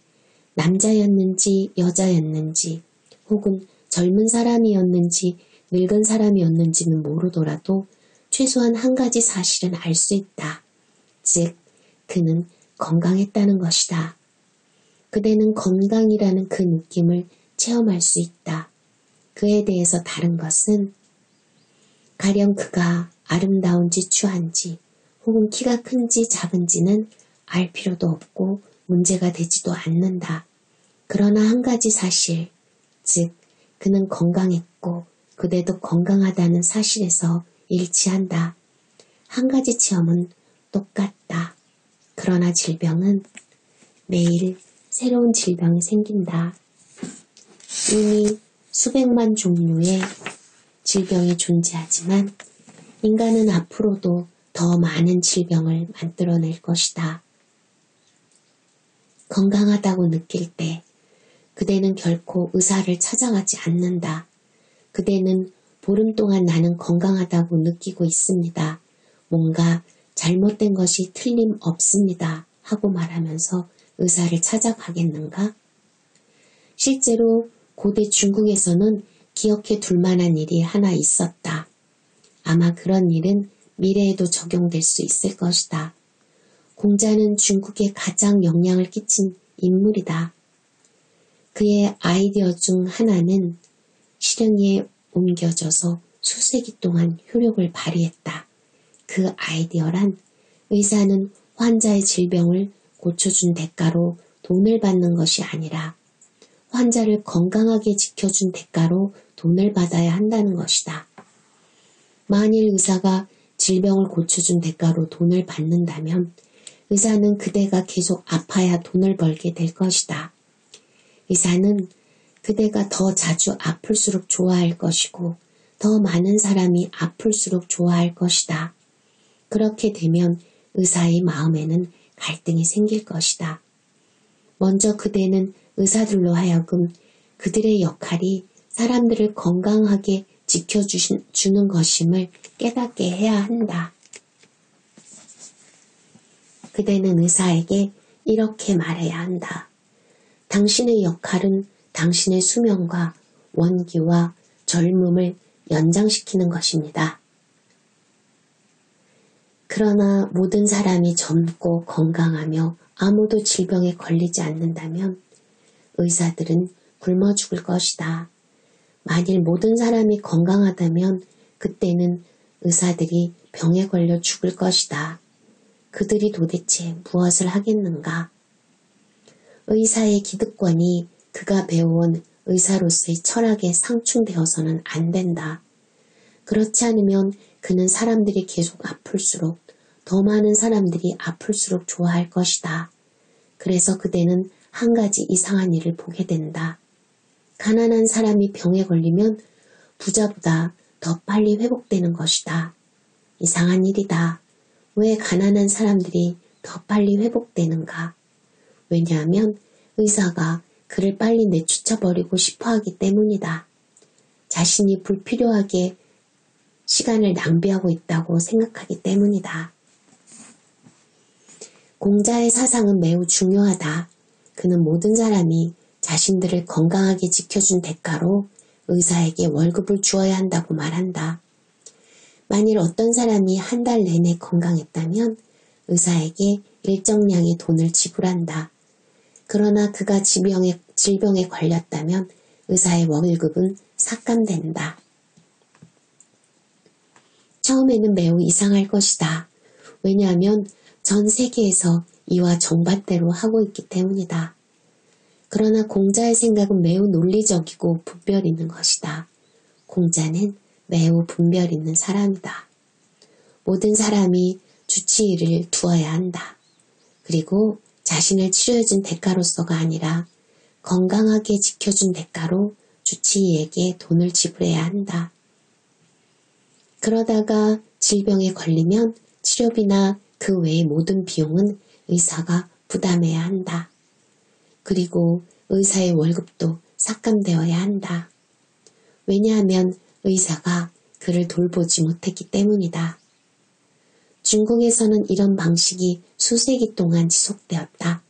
남자였는지 여자였는지, 혹은 젊은 사람이었는지 늙은 사람이었는지는 모르더라도 최소한 한 가지 사실은 알 수 있다. 즉, 그는 건강했다는 것이다. 그대는 건강이라는 그 느낌을 체험할 수 있다. 그에 대해서 다른 것은 가령 그가 아름다운지 추한지 혹은 키가 큰지 작은지는 알 필요도 없고 문제가 되지도 않는다. 그러나 한 가지 사실, 즉 그는 건강했고 그대도 건강하다는 사실에서 일치한다. 한 가지 체험은 똑같다. 그러나 질병은 매일 새로운 질병이 생긴다. 이미 수백만 종류의 질병이 존재하지만 인간은 앞으로도 더 많은 질병을 만들어낼 것이다. 건강하다고 느낄 때 그대는 결코 의사를 찾아가지 않는다. 그대는 보름 동안 나는 건강하다고 느끼고 있습니다. 뭔가 잘못된 것이 틀림없습니다. 하고 말하면서 의사를 찾아가겠는가? 실제로 고대 중국에서는 기억해 둘 만한 일이 하나 있었다. 아마 그런 일은 미래에도 적용될 수 있을 것이다. 공자는 중국에 가장 영향을 끼친 인물이다. 그의 아이디어 중 하나는 실행에 옮겨져서 수세기 동안 효력을 발휘했다. 그 아이디어란 의사는 환자의 질병을 고쳐준 대가로 돈을 받는 것이 아니라 환자를 건강하게 지켜준 대가로 돈을 받아야 한다는 것이다. 만일 의사가 질병을 고쳐준 대가로 돈을 받는다면 의사는 그대가 계속 아파야 돈을 벌게 될 것이다. 의사는 그대가 더 자주 아플수록 좋아할 것이고 더 많은 사람이 아플수록 좋아할 것이다. 그렇게 되면 의사의 마음에는 갈등이 생길 것이다. 먼저 그대는 의사들로 하여금 그들의 역할이 사람들을 건강하게 지켜주는 것임을 깨닫게 해야 한다. 그대는 의사에게 이렇게 말해야 한다. 당신의 역할은 당신의 수명과 원기와 젊음을 연장시키는 것입니다. 그러나 모든 사람이 젊고 건강하며 아무도 질병에 걸리지 않는다면 의사들은 굶어 죽을 것이다. 만일 모든 사람이 건강하다면 그때는 의사들이 병에 걸려 죽을 것이다. 그들이 도대체 무엇을 하겠는가? 의사의 기득권이 그가 배워온 의사로서의 철학에 상충되어서는 안 된다. 그렇지 않으면 그는 사람들이 계속 아플수록 더 많은 사람들이 아플수록 좋아할 것이다. 그래서 그대는 한 가지 이상한 일을 보게 된다. 가난한 사람이 병에 걸리면 부자보다 더 빨리 회복되는 것이다. 이상한 일이다. 왜 가난한 사람들이 더 빨리 회복되는가? 왜냐하면 의사가 그를 빨리 내쫓아버리고 싶어하기 때문이다. 자신이 불필요하게 시간을 낭비하고 있다고 생각하기 때문이다. 공자의 사상은 매우 중요하다. 그는 모든 사람이 자신들을 건강하게 지켜준 대가로 의사에게 월급을 주어야 한다고 말한다. 만일 어떤 사람이 한 달 내내 건강했다면 의사에게 일정량의 돈을 지불한다. 그러나 그가 질병에 걸렸다면 의사의 월급은 삭감된다. 처음에는 매우 이상할 것이다. 왜냐하면 전 세계에서 이와 정반대로 하고 있기 때문이다. 그러나 공자의 생각은 매우 논리적이고 분별 있는 것이다. 공자는 매우 분별 있는 사람이다. 모든 사람이 주치의를 두어야 한다. 그리고 자신을 치료해준 대가로서가 아니라 건강하게 지켜준 대가로 주치의에게 돈을 지불해야 한다. 그러다가 질병에 걸리면 치료비나 그 외의 모든 비용은 의사가 부담해야 한다. 그리고 의사의 월급도 삭감되어야 한다. 왜냐하면 의사가 그를 돌보지 못했기 때문이다. 중국에서는 이런 방식이 수세기 동안 지속되었다.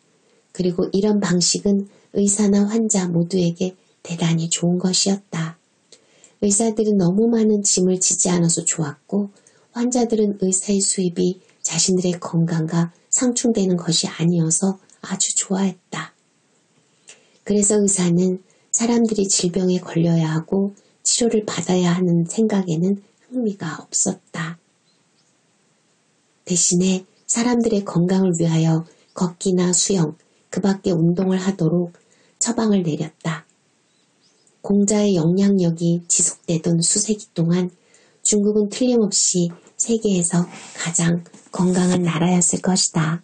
그리고 이런 방식은 의사나 환자 모두에게 대단히 좋은 것이었다. 의사들은 너무 많은 짐을 지지 않아서 좋았고 환자들은 의사의 수입이 자신들의 건강과 상충되는 것이 아니어서 아주 좋아했다. 그래서 의사는 사람들이 질병에 걸려야 하고 치료를 받아야 하는 생각에는 흥미가 없었다. 대신에 사람들의 건강을 위하여 걷기나 수영, 그 밖의 운동을 하도록 처방을 내렸다. 공자의 영향력이 지속되던 수세기 동안 중국은 틀림없이 세계에서 가장 건강한 나라였을 것이다.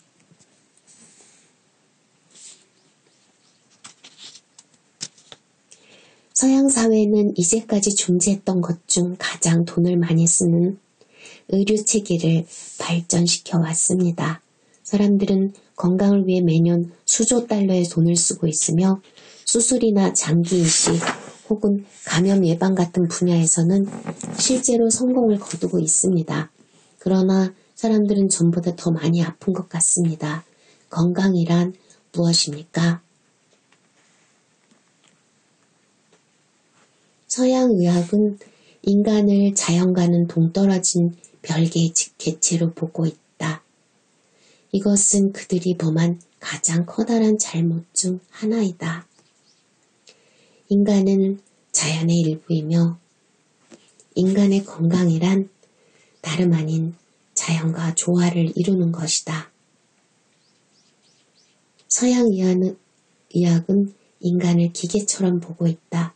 서양 사회는 이제까지 존재했던 것 중 가장 돈을 많이 쓰는 의료체계를 발전시켜 왔습니다. 사람들은 건강을 위해 매년 수조 달러의 돈을 쓰고 있으며 수술이나 장기 이식 혹은 감염 예방 같은 분야에서는 실제로 성공을 거두고 있습니다. 그러나 사람들은 전보다 더 많이 아픈 것 같습니다. 건강이란 무엇입니까? 서양 의학은 인간을 자연과는 동떨어진 별개의 개체로 보고 있다. 이것은 그들이 범한 가장 커다란 잘못 중 하나이다. 인간은 자연의 일부이며 인간의 건강이란 다름 아닌 자연과 조화를 이루는 것이다. 서양 의학은 인간을 기계처럼 보고 있다.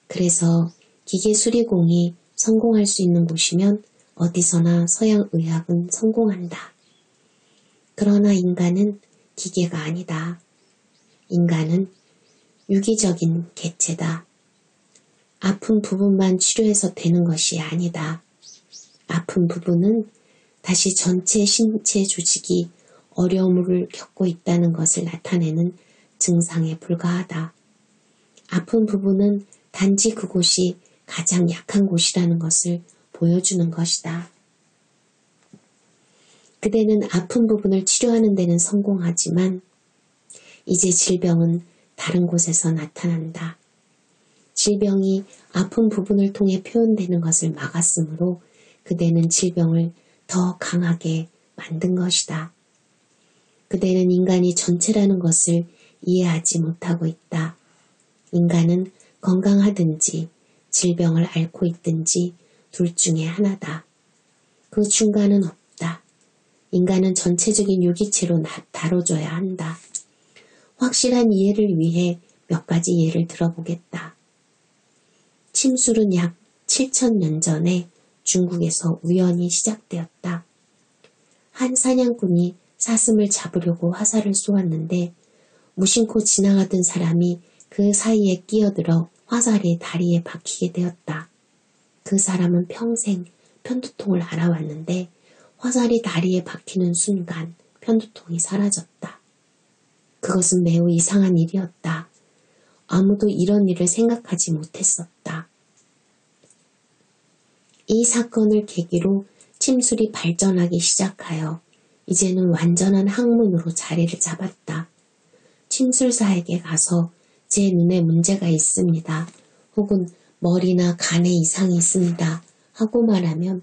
그래서 기계 수리공이 성공할 수 있는 곳이면 어디서나 서양 의학은 성공한다. 그러나 인간은 기계가 아니다. 인간은 유기적인 개체다. 아픈 부분만 치료해서 되는 것이 아니다. 아픈 부분은 다시 전체 신체 조직이 어려움을 겪고 있다는 것을 나타내는 증상에 불과하다. 아픈 부분은 단지 그곳이 가장 약한 곳이라는 것을 보여주는 것이다. 그대는 아픈 부분을 치료하는 데는 성공하지만 이제 질병은 다른 곳에서 나타난다. 질병이 아픈 부분을 통해 표현되는 것을 막았으므로 그대는 질병을 더 강하게 만든 것이다. 그대는 인간이 전체라는 것을 이해하지 못하고 있다. 인간은 건강하든지 질병을 앓고 있든지 둘 중에 하나다. 그 중간은 없다. 인간은 전체적인 유기체로 다뤄줘야 한다. 확실한 이해를 위해 몇 가지 예를 들어보겠다. 침술은 약 7,000년 전에 중국에서 우연히 시작되었다. 한 사냥꾼이 사슴을 잡으려고 화살을 쏘았는데 무심코 지나가던 사람이 그 사이에 끼어들어 화살이 다리에 박히게 되었다. 그 사람은 평생 편두통을 앓아왔는데 화살이 다리에 박히는 순간 편두통이 사라졌다. 그것은 매우 이상한 일이었다. 아무도 이런 일을 생각하지 못했었다. 이 사건을 계기로 침술이 발전하기 시작하여 이제는 완전한 학문으로 자리를 잡았다. 침술사에게 가서 제 눈에 문제가 있습니다. 혹은 머리나 간에 이상이 있습니다. 하고 말하면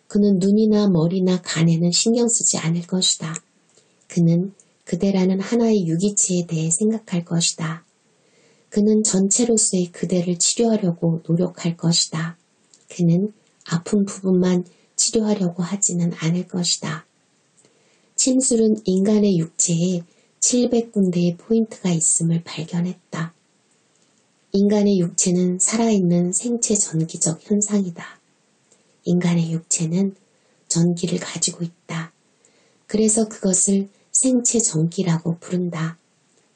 그는 눈이나 머리나 간에는 신경 쓰지 않을 것이다. 그는 그대라는 하나의 유기체에 대해 생각할 것이다. 그는 전체로서의 그대를 치료하려고 노력할 것이다. 그는 아픈 부분만 치료하려고 하지는 않을 것이다. 침술은 인간의 육체에 700군데의 포인트가 있음을 발견했다. 인간의 육체는 살아있는 생체 전기적 현상이다. 인간의 육체는 전기를 가지고 있다. 그래서 그것을 생체 전기라고 부른다.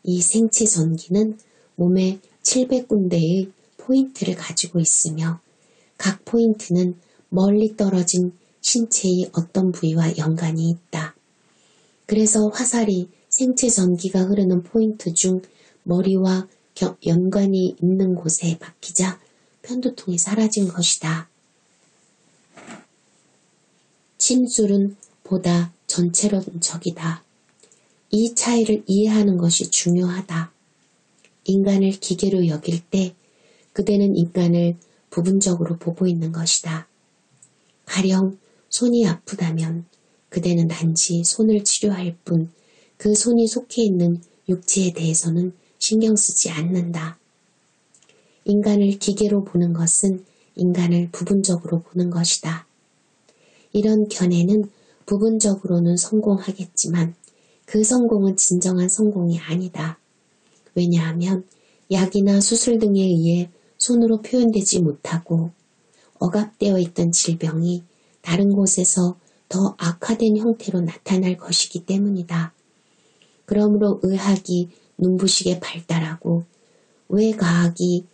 이 생체 전기는 몸에 700군데의 포인트를 가지고 있으며 각 포인트는 멀리 떨어진 신체의 어떤 부위와 연관이 있다. 그래서 화살이 생체 전기가 흐르는 포인트 중 머리와 연관이 있는 곳에 박히자 편두통이 사라진 것이다. 침술은 보다 전체론적이다. 이 차이를 이해하는 것이 중요하다. 인간을 기계로 여길 때 그대는 인간을 부분적으로 보고 있는 것이다. 가령 손이 아프다면 그대는 단지 손을 치료할 뿐 그 손이 속해 있는 육체에 대해서는 신경 쓰지 않는다. 인간을 기계로 보는 것은 인간을 부분적으로 보는 것이다. 이런 견해는 부분적으로는 성공하겠지만 그 성공은 진정한 성공이 아니다. 왜냐하면 약이나 수술 등에 의해 손으로 표현되지 못하고 억압되어 있던 질병이 다른 곳에서 더 악화된 형태로 나타날 것이기 때문이다. 그러므로 의학이 눈부시게 발달하고 외과학이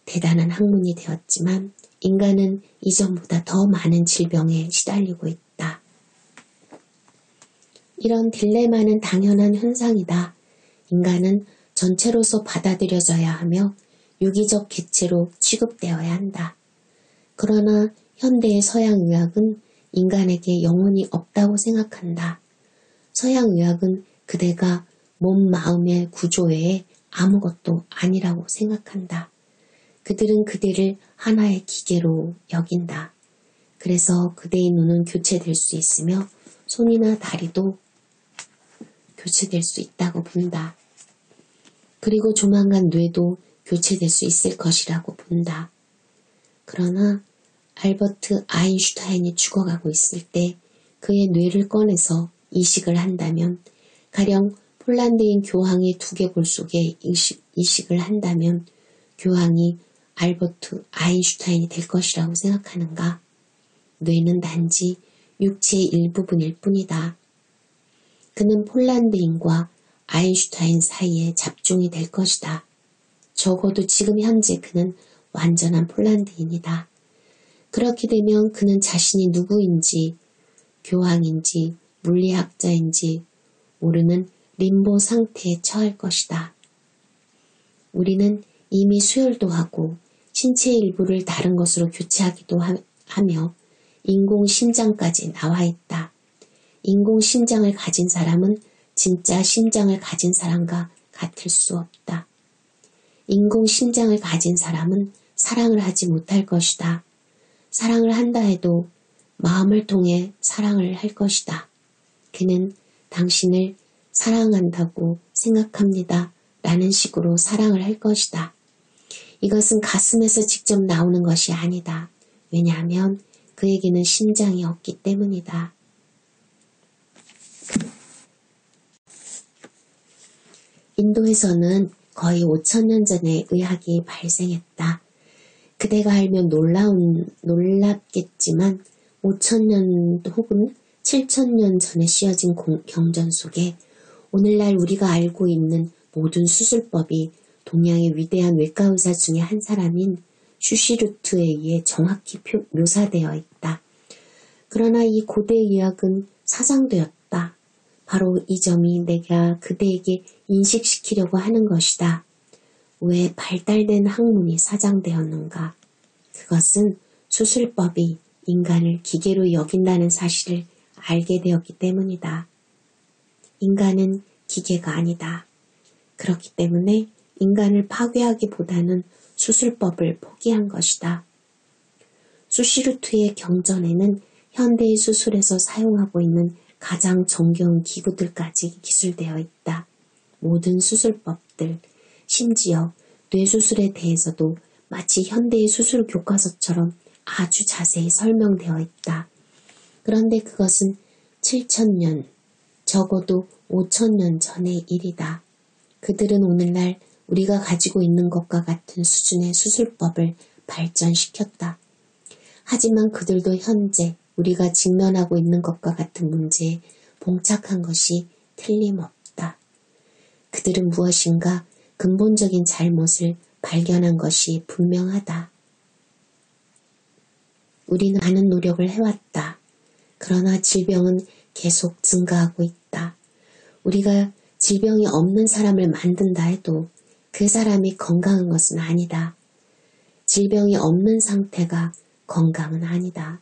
대단한 학문이 되었지만 인간은 이전보다 더 많은 질병에 시달리고 있다. 이런 딜레마는 당연한 현상이다. 인간은 전체로서 받아들여져야 하며 유기적 개체로 취급되어야 한다. 그러나 현대의 서양의학은 인간에게 영혼이 없다고 생각한다. 서양의학은 그대가 몸, 마음의 구조 외에 아무것도 아니라고 생각한다. 그들은 그대를 하나의 기계로 여긴다. 그래서 그대의 눈은 교체될 수 있으며 손이나 다리도 교체될 수 있다고 본다. 그리고 조만간 뇌도 교체될 수 있을 것이라고 본다. 그러나 알버트 아인슈타인이 죽어가고 있을 때 그의 뇌를 꺼내서 이식을 한다면 가령 폴란드인 교황의 두개골 속에 이식을 한다면 교황이 알버트 아인슈타인이 될 것이라고 생각하는가? 뇌는 단지 육체의 일부분일 뿐이다. 그는 폴란드인과 아인슈타인 사이에 잡종이 될 것이다. 적어도 지금 현재 그는 완전한 폴란드인이다. 그렇게 되면 그는 자신이 누구인지, 교황인지, 물리학자인지 모르는 림보 상태에 처할 것이다. 우리는 이미 수혈도 하고 신체의 일부를 다른 것으로 교체하기도 하며 인공심장까지 나와 있다. 인공심장을 가진 사람은 진짜 심장을 가진 사람과 같을 수 없다. 인공심장을 가진 사람은 사랑을 하지 못할 것이다. 사랑을 한다 해도 마음을 통해 사랑을 할 것이다. 그는 당신을 사랑한다고 생각합니다. 라는 식으로 사랑을 할 것이다. 이것은 가슴에서 직접 나오는 것이 아니다. 왜냐하면 그에게는 심장이 없기 때문이다. 인도에서는 거의 5,000년 전에 의학이 발생했다. 그대가 알면 놀랍겠지만 5,000년 혹은 7,000년 전에 씌어진 경전 속에 오늘날 우리가 알고 있는 모든 수술법이 동양의 위대한 외과의사 중에 한 사람인 슈시루트에 의해 정확히 묘사되어 있다. 그러나 이 고대 의학은 사장되었다. 바로 이 점이 내가 그대에게 인식시키려고 하는 것이다. 왜 발달된 학문이 사장되었는가? 그것은 수술법이 인간을 기계로 여긴다는 사실을 알게 되었기 때문이다. 인간은 기계가 아니다. 그렇기 때문에 인간을 파괴하기보다는 수술법을 포기한 것이다. 수시루트의 경전에는 현대의 수술에서 사용하고 있는 가장 정겨운 기구들까지 기술되어 있다. 모든 수술법들, 심지어 뇌수술에 대해서도 마치 현대의 수술 교과서처럼 아주 자세히 설명되어 있다. 그런데 그것은 7,000년, 적어도 5,000년 전의 일이다. 그들은 오늘날 우리가 가지고 있는 것과 같은 수준의 수술법을 발전시켰다. 하지만 그들도 현재 우리가 직면하고 있는 것과 같은 문제에 봉착한 것이 틀림없다. 그들은 무엇인가 근본적인 잘못을 발견한 것이 분명하다. 우리는 많은 노력을 해왔다. 그러나 질병은 계속 증가하고 있다. 우리가 질병이 없는 사람을 만든다 해도 그 사람이 건강한 것은 아니다. 질병이 없는 상태가 건강은 아니다.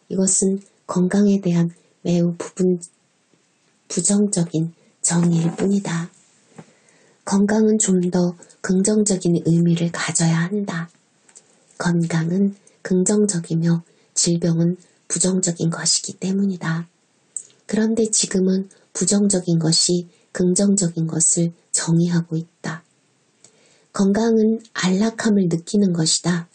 이것은 건강에 대한 매우 부정적인 정의일 뿐이다. 건강은 좀 더 긍정적인 의미를 가져야 한다. 건강은 긍정적이며 질병은 부정적인 것이기 때문이다. 그런데 지금은 부정적인 것이 긍정적인 것을 정의하고 있다. 건강은 안락함을 느끼는 것이다.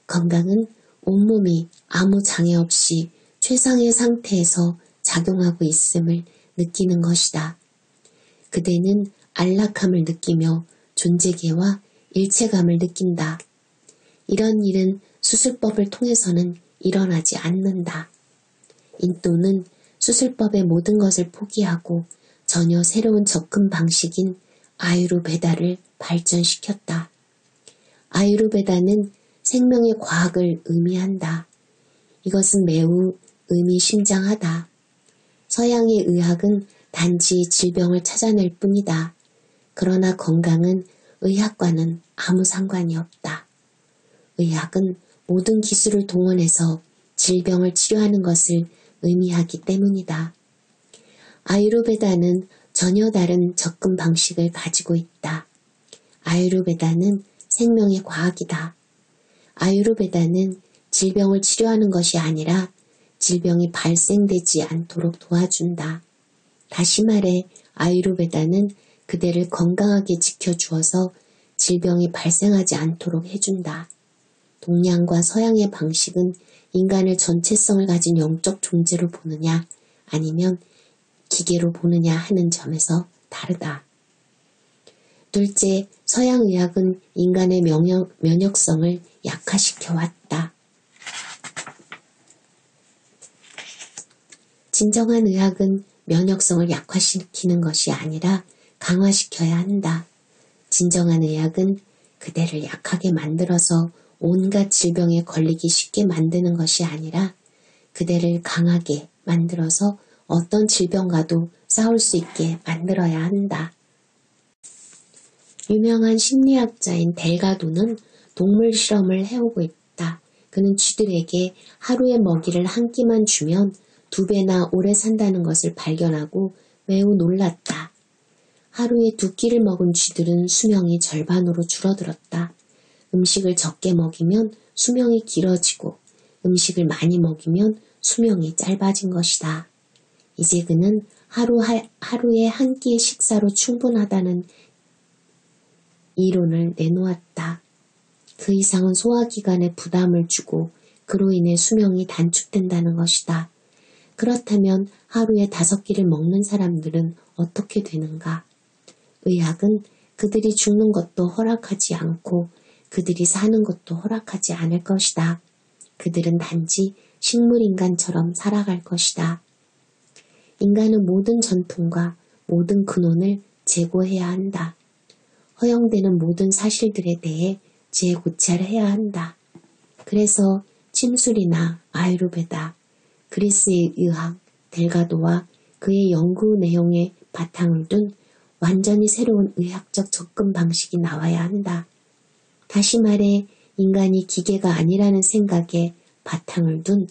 건강은 온몸이 아무 장애 없이 최상의 상태에서 작용하고 있음을 느끼는 것이다. 그대는 안락함을 느끼며 존재계와 일체감을 느낀다. 이런 일은 수술법을 통해서는 일어나지 않는다. 인도는 수술법의 모든 것을 포기하고 전혀 새로운 접근 방식인 아유르베다를 발전시켰다. 아유르베다는 생명의 과학을 의미한다. 이것은 매우 의미심장하다. 서양의 의학은 단지 질병을 찾아낼 뿐이다. 그러나 건강은 의학과는 아무 상관이 없다. 의학은 모든 기술을 동원해서 질병을 치료하는 것을 의미하기 때문이다. 아유르베다는 전혀 다른 접근 방식을 가지고 있다. 아유르베다는 생명의 과학이다. 아유르베다는 질병을 치료하는 것이 아니라 질병이 발생되지 않도록 도와준다. 다시 말해 아유르베다는 그대를 건강하게 지켜주어서 질병이 발생하지 않도록 해준다. 동양과 서양의 방식은 인간을 전체성을 가진 영적 존재로 보느냐 아니면 기계로 보느냐 하는 점에서 다르다. 둘째, 서양의학은 인간의 면역성을 약화시켜 왔다. 진정한 의학은 면역성을 약화시키는 것이 아니라 강화시켜야 한다. 진정한 의학은 그대를 약하게 만들어서 온갖 질병에 걸리기 쉽게 만드는 것이 아니라 그대를 강하게 만들어서 어떤 질병과도 싸울 수 있게 만들어야 한다. 유명한 심리학자인 델가도는 동물 실험을 해오고 있다. 그는 쥐들에게 하루의 먹이를 한 끼만 주면 2배나 오래 산다는 것을 발견하고 매우 놀랐다. 하루에 2끼를 먹은 쥐들은 수명이 절반으로 줄어들었다. 음식을 적게 먹이면 수명이 길어지고 음식을 많이 먹이면 수명이 짧아진 것이다. 이제 그는 하루에 한 끼의 식사로 충분하다는 이론을 내놓았다. 그 이상은 소화기관에 부담을 주고 그로 인해 수명이 단축된다는 것이다. 그렇다면 하루에 5끼를 먹는 사람들은 어떻게 되는가? 의학은 그들이 죽는 것도 허락하지 않고 그들이 사는 것도 허락하지 않을 것이다. 그들은 단지 식물인간처럼 살아갈 것이다. 인간은 모든 전통과 모든 근원을 제고해야 한다. 허용되는 모든 사실들에 대해 재고찰해야 한다. 그래서 침술이나 아유르베다, 그리스의 의학, 델가도와 그의 연구 내용에 바탕을 둔 완전히 새로운 의학적 접근 방식이 나와야 한다. 다시 말해 인간이 기계가 아니라는 생각에 바탕을 둔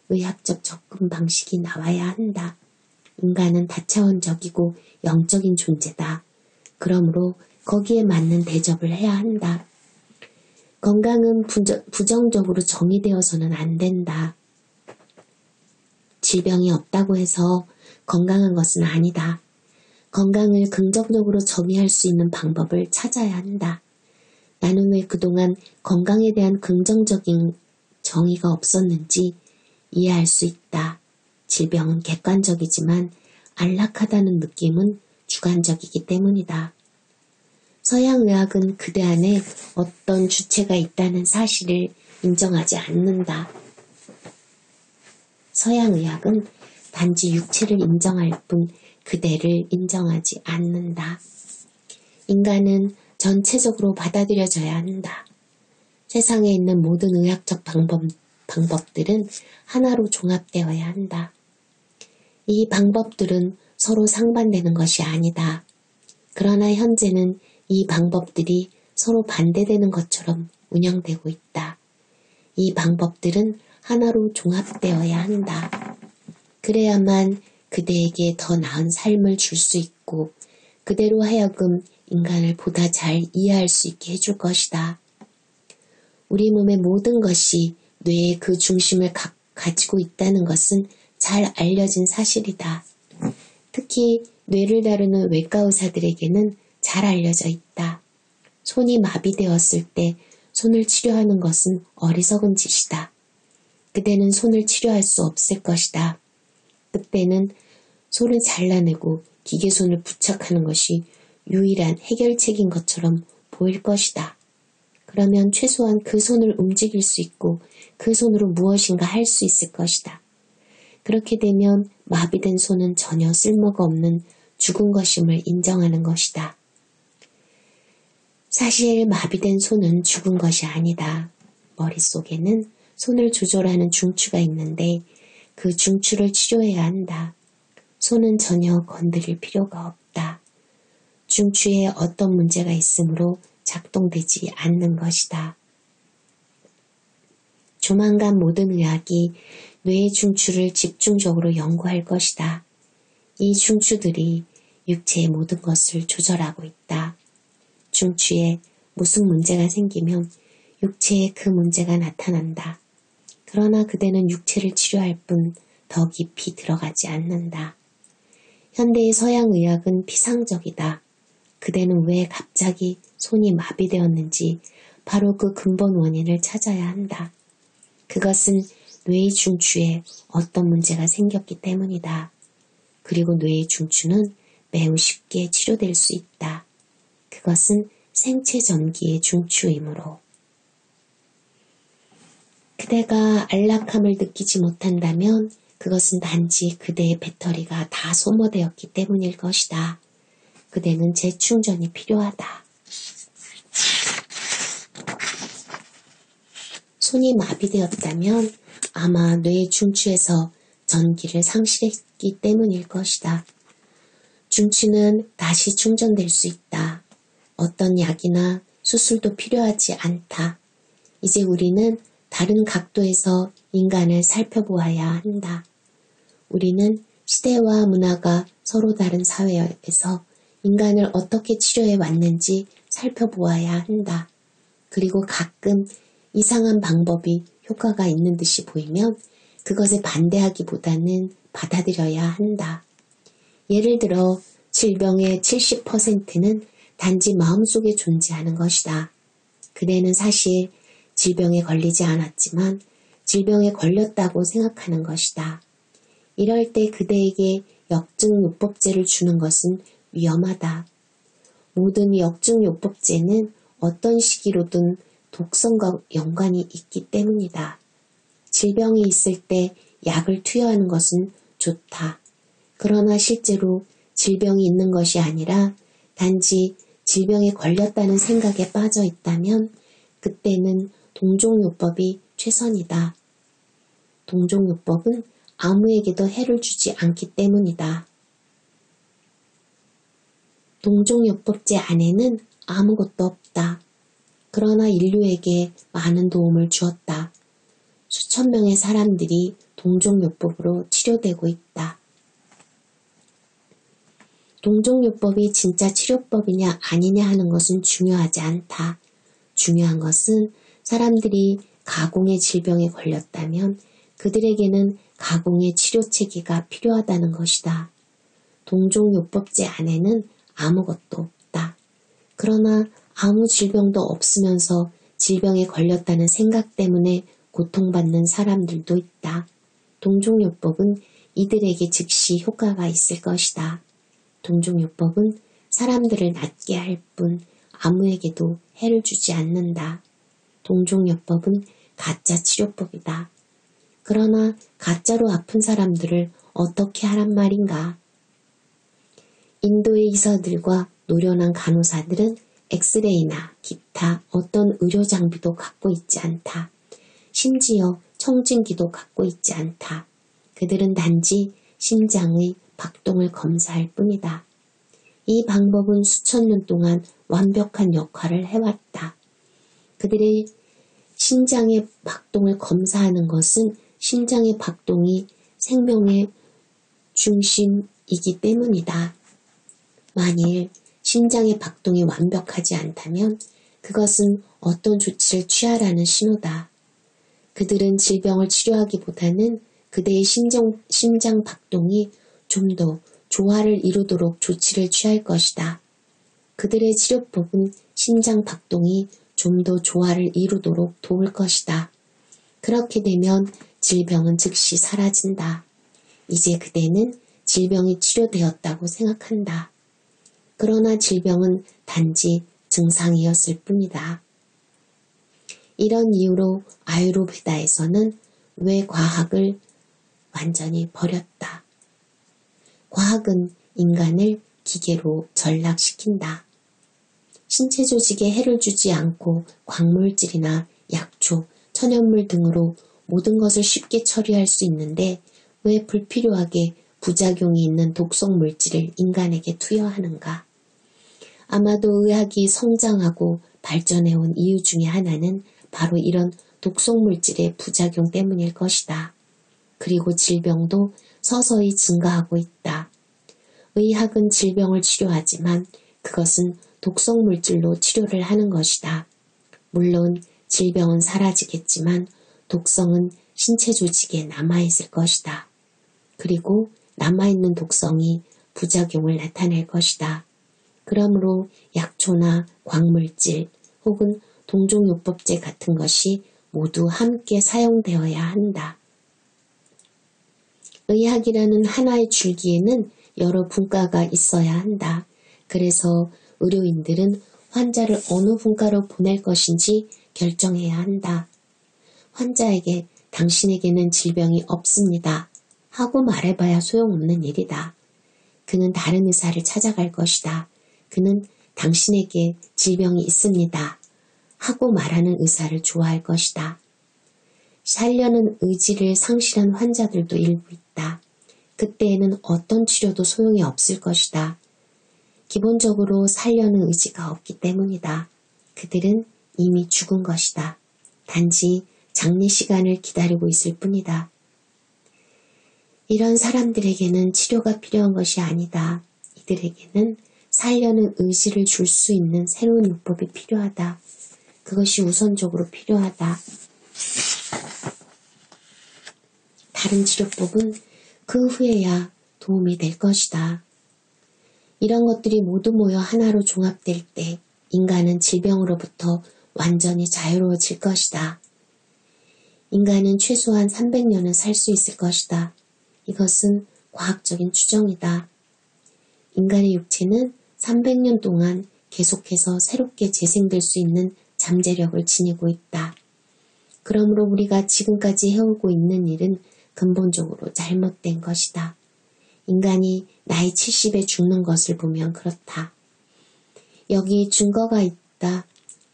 의학적 접근 방식이 나와야 한다. 인간은 다차원적이고 영적인 존재다. 그러므로 거기에 맞는 대접을 해야 한다. 건강은 부정적으로 정의되어서는 안 된다. 질병이 없다고 해서 건강한 것은 아니다. 건강을 긍정적으로 정의할 수 있는 방법을 찾아야 한다. 나는 왜 그동안 건강에 대한 긍정적인 정의가 없었는지 이해할 수 있다. 질병은 객관적이지만 안락하다는 느낌은 주관적이기 때문이다. 서양의학은 그대 안에 어떤 주체가 있다는 사실을 인정하지 않는다. 서양의학은 단지 육체를 인정할 뿐 그대를 인정하지 않는다. 인간은 전체적으로 받아들여져야 한다. 세상에 있는 모든 의학적 방법들은 하나로 종합되어야 한다. 이 방법들은 서로 상반되는 것이 아니다. 그러나 현재는 이 방법들이 서로 반대되는 것처럼 운영되고 있다. 이 방법들은 하나로 종합되어야 한다. 그래야만 그대에게 더 나은 삶을 줄 수 있고 그대로 하여금 인간을 보다 잘 이해할 수 있게 해줄 것이다. 우리 몸의 모든 것이 뇌의 그 중심을 가지고 있다는 것은 잘 알려진 사실이다. 특히 뇌를 다루는 외과 의사들에게는 잘 알려져 있다. 손이 마비되었을 때 손을 치료하는 것은 어리석은 짓이다. 그대는 손을 치료할 수 없을 것이다. 그때는 손을 잘라내고 기계손을 부착하는 것이 유일한 해결책인 것처럼 보일 것이다. 그러면 최소한 그 손을 움직일 수 있고 그 손으로 무엇인가 할 수 있을 것이다. 그렇게 되면 마비된 손은 전혀 쓸모가 없는 죽은 것임을 인정하는 것이다. 사실 마비된 손은 죽은 것이 아니다. 머릿속에는 손을 조절하는 중추가 있는데 그 중추를 치료해야 한다. 손은 전혀 건드릴 필요가 없다. 중추에 어떤 문제가 있으므로 작동되지 않는 것이다. 조만간 모든 의학이 뇌의 중추를 집중적으로 연구할 것이다. 이 중추들이 육체의 모든 것을 조절하고 있다. 중추에 무슨 문제가 생기면 육체에 그 문제가 나타난다. 그러나 그대는 육체를 치료할 뿐 더 깊이 들어가지 않는다. 현대의 서양의학은 피상적이다. 그대는 왜 갑자기 손이 마비되었는지 바로 그 근본 원인을 찾아야 한다. 그것은 뇌의 중추에 어떤 문제가 생겼기 때문이다. 그리고 뇌의 중추는 매우 쉽게 치료될 수 있다. 그것은 생체 전기의 중추이므로. 그대가 안락함을 느끼지 못한다면 그것은 단지 그대의 배터리가 다 소모되었기 때문일 것이다. 그대는 재충전이 필요하다. 손이 마비되었다면 아마 뇌의 중추에서 전기를 상실했기 때문일 것이다. 중추는 다시 충전될 수 있다. 어떤 약이나 수술도 필요하지 않다. 이제 우리는 다른 각도에서 인간을 살펴보아야 한다. 우리는 시대와 문화가 서로 다른 사회에서 인간을 어떻게 치료해 왔는지 살펴보아야 한다. 그리고 가끔 이상한 방법이 효과가 있는 듯이 보이면 그것에 반대하기보다는 받아들여야 한다. 예를 들어 질병의 70%는 단지 마음속에 존재하는 것이다. 그대는 사실 질병에 걸리지 않았지만 질병에 걸렸다고 생각하는 것이다. 이럴 때 그대에게 역증요법제를 주는 것은 위험하다. 모든 역증요법제는 어떤 시기로든 독성과 연관이 있기 때문이다. 질병이 있을 때 약을 투여하는 것은 좋다. 그러나 실제로 질병이 있는 것이 아니라 단지 질병에 걸렸다는 생각에 빠져 있다면 그때는 동종요법이 최선이다. 동종요법은 아무에게도 해를 주지 않기 때문이다. 동종요법제 안에는 아무것도 없다. 그러나 인류에게 많은 도움을 주었다. 수천 명의 사람들이 동종요법으로 치료되고 있다. 동종요법이 진짜 치료법이냐 아니냐 하는 것은 중요하지 않다. 중요한 것은 사람들이 가공의 질병에 걸렸다면 그들에게는 가공의 치료체계가 필요하다는 것이다. 동종요법제 안에는 아무것도 없다. 그러나 아무 질병도 없으면서 질병에 걸렸다는 생각 때문에 고통받는 사람들도 있다. 동종요법은 이들에게 즉시 효과가 있을 것이다. 동종요법은 사람들을 낫게 할 뿐 아무에게도 해를 주지 않는다. 동종요법은 가짜 치료법이다. 그러나 가짜로 아픈 사람들을 어떻게 하란 말인가? 인도의 의사들과 노련한 간호사들은 엑스레이나 기타 어떤 의료 장비도 갖고 있지 않다. 심지어 청진기도 갖고 있지 않다. 그들은 단지 심장의 박동을 검사할 뿐이다. 이 방법은 수천 년 동안 완벽한 역할을 해왔다. 그들의 심장의 박동을 검사하는 것은 심장의 박동이 생명의 중심이기 때문이다. 만일 심장의 박동이 완벽하지 않다면 그것은 어떤 조치를 취하라는 신호다. 그들은 질병을 치료하기보다는 그대의 심장 박동이 좀 더 조화를 이루도록 조치를 취할 것이다. 그들의 치료법은 심장 박동이 좀 더 조화를 이루도록 도울 것이다. 그렇게 되면 질병은 즉시 사라진다. 이제 그대는 질병이 치료되었다고 생각한다. 그러나 질병은 단지 증상이었을 뿐이다. 이런 이유로 아유르베다에서는 왜 과학을 완전히 버렸다. 과학은 인간을 기계로 전락시킨다. 신체 조직에 해를 주지 않고 광물질이나 약초, 천연물 등으로 모든 것을 쉽게 처리할 수 있는데 왜 불필요하게 부작용이 있는 독성 물질을 인간에게 투여하는가? 아마도 의학이 성장하고 발전해온 이유 중에 하나는 바로 이런 독성 물질의 부작용 때문일 것이다. 그리고 질병도 서서히 증가하고 있다. 의학은 질병을 치료하지만 그것은 독성 물질로 치료를 하는 것이다. 물론 질병은 사라지겠지만 독성은 신체 조직에 남아있을 것이다. 그리고 남아있는 독성이 부작용을 나타낼 것이다. 그러므로 약초나 광물질 혹은 동종요법제 같은 것이 모두 함께 사용되어야 한다. 의학이라는 하나의 줄기에는 여러 분과가 있어야 한다. 그래서 의료인들은 환자를 어느 분과로 보낼 것인지 결정해야 한다. 환자에게 당신에게는 질병이 없습니다. 하고 말해봐야 소용없는 일이다. 그는 다른 의사를 찾아갈 것이다. 그는 당신에게 질병이 있습니다. 하고 말하는 의사를 좋아할 것이다. 살려는 의지를 상실한 환자들도 일부 있다. 그때에는 어떤 치료도 소용이 없을 것이다. 기본적으로 살려는 의지가 없기 때문이다. 그들은 이미 죽은 것이다. 단지 장례시간을 기다리고 있을 뿐이다. 이런 사람들에게는 치료가 필요한 것이 아니다. 이들에게는 살려는 의지를 줄 수 있는 새로운 요법이 필요하다. 그것이 우선적으로 필요하다. 다른 치료법은 그 후에야 도움이 될 것이다. 이런 것들이 모두 모여 하나로 종합될 때 인간은 질병으로부터 완전히 자유로워질 것이다. 인간은 최소한 300년은 살 수 있을 것이다. 이것은 과학적인 추정이다. 인간의 육체는 300년 동안 계속해서 새롭게 재생될 수 있는 잠재력을 지니고 있다. 그러므로 우리가 지금까지 해오고 있는 일은 근본적으로 잘못된 것이다. 인간이 나이 70에 죽는 것을 보면 그렇다. 여기 증거가 있다.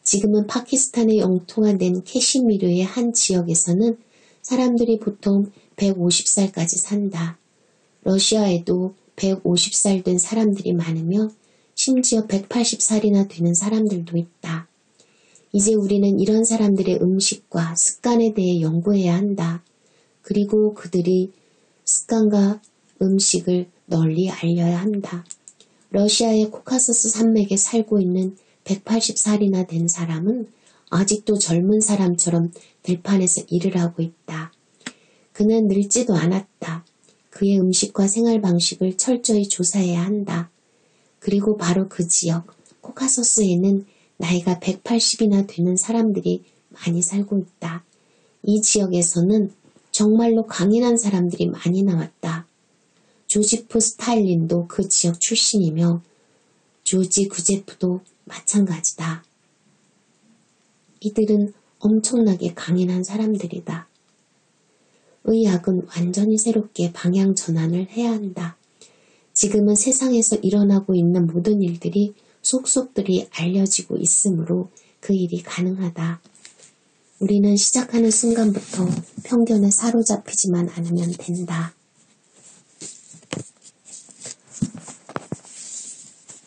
지금은 파키스탄의 영토가 된 캐시미르의 한 지역에서는 사람들이 보통 150살까지 산다. 러시아에도 150살 된 사람들이 많으며 심지어 180살이나 되는 사람들도 있다. 이제 우리는 이런 사람들의 음식과 습관에 대해 연구해야 한다. 그리고 그들이 습관과 음식을 널리 알려야 한다. 러시아의 코카서스 산맥에 살고 있는 180살이나 된 사람은 아직도 젊은 사람처럼 들판에서 일을 하고 있다. 그는 늙지도 않았다. 그의 음식과 생활 방식을 철저히 조사해야 한다. 그리고 바로 그 지역, 코카서스에는 나이가 180이나 되는 사람들이 많이 살고 있다. 이 지역에서는 정말로 강인한 사람들이 많이 나왔다. 조지프 스탈린도 그 지역 출신이며 조지 구제프도 마찬가지다. 이들은 엄청나게 강인한 사람들이다. 의학은 완전히 새롭게 방향 전환을 해야 한다. 지금은 세상에서 일어나고 있는 모든 일들이 속속들이 알려지고 있으므로 그 일이 가능하다. 우리는 시작하는 순간부터 편견에 사로잡히지만 않으면 된다.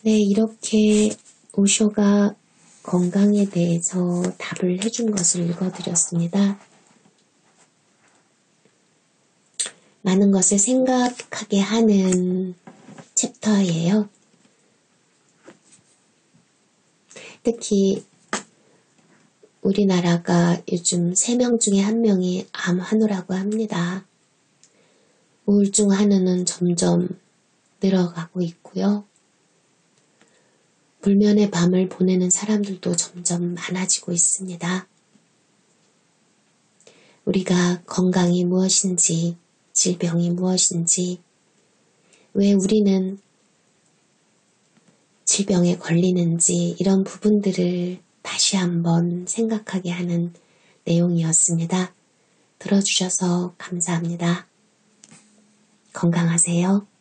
네, 이렇게 오쇼가 건강에 대해서 답을 해준 것을 읽어드렸습니다. 많은 것을 생각하게 하는 챕터예요. 특히 우리나라가 요즘 3명 중에 1명이 암 환우라고 합니다. 우울증 환우는 점점 늘어가고 있고요. 불면의 밤을 보내는 사람들도 점점 많아지고 있습니다. 우리가 건강이 무엇인지, 질병이 무엇인지, 왜 우리는 질병에 걸리는지 이런 부분들을 다시 한번 생각하게 하는 내용이었습니다. 들어주셔서 감사합니다. 건강하세요.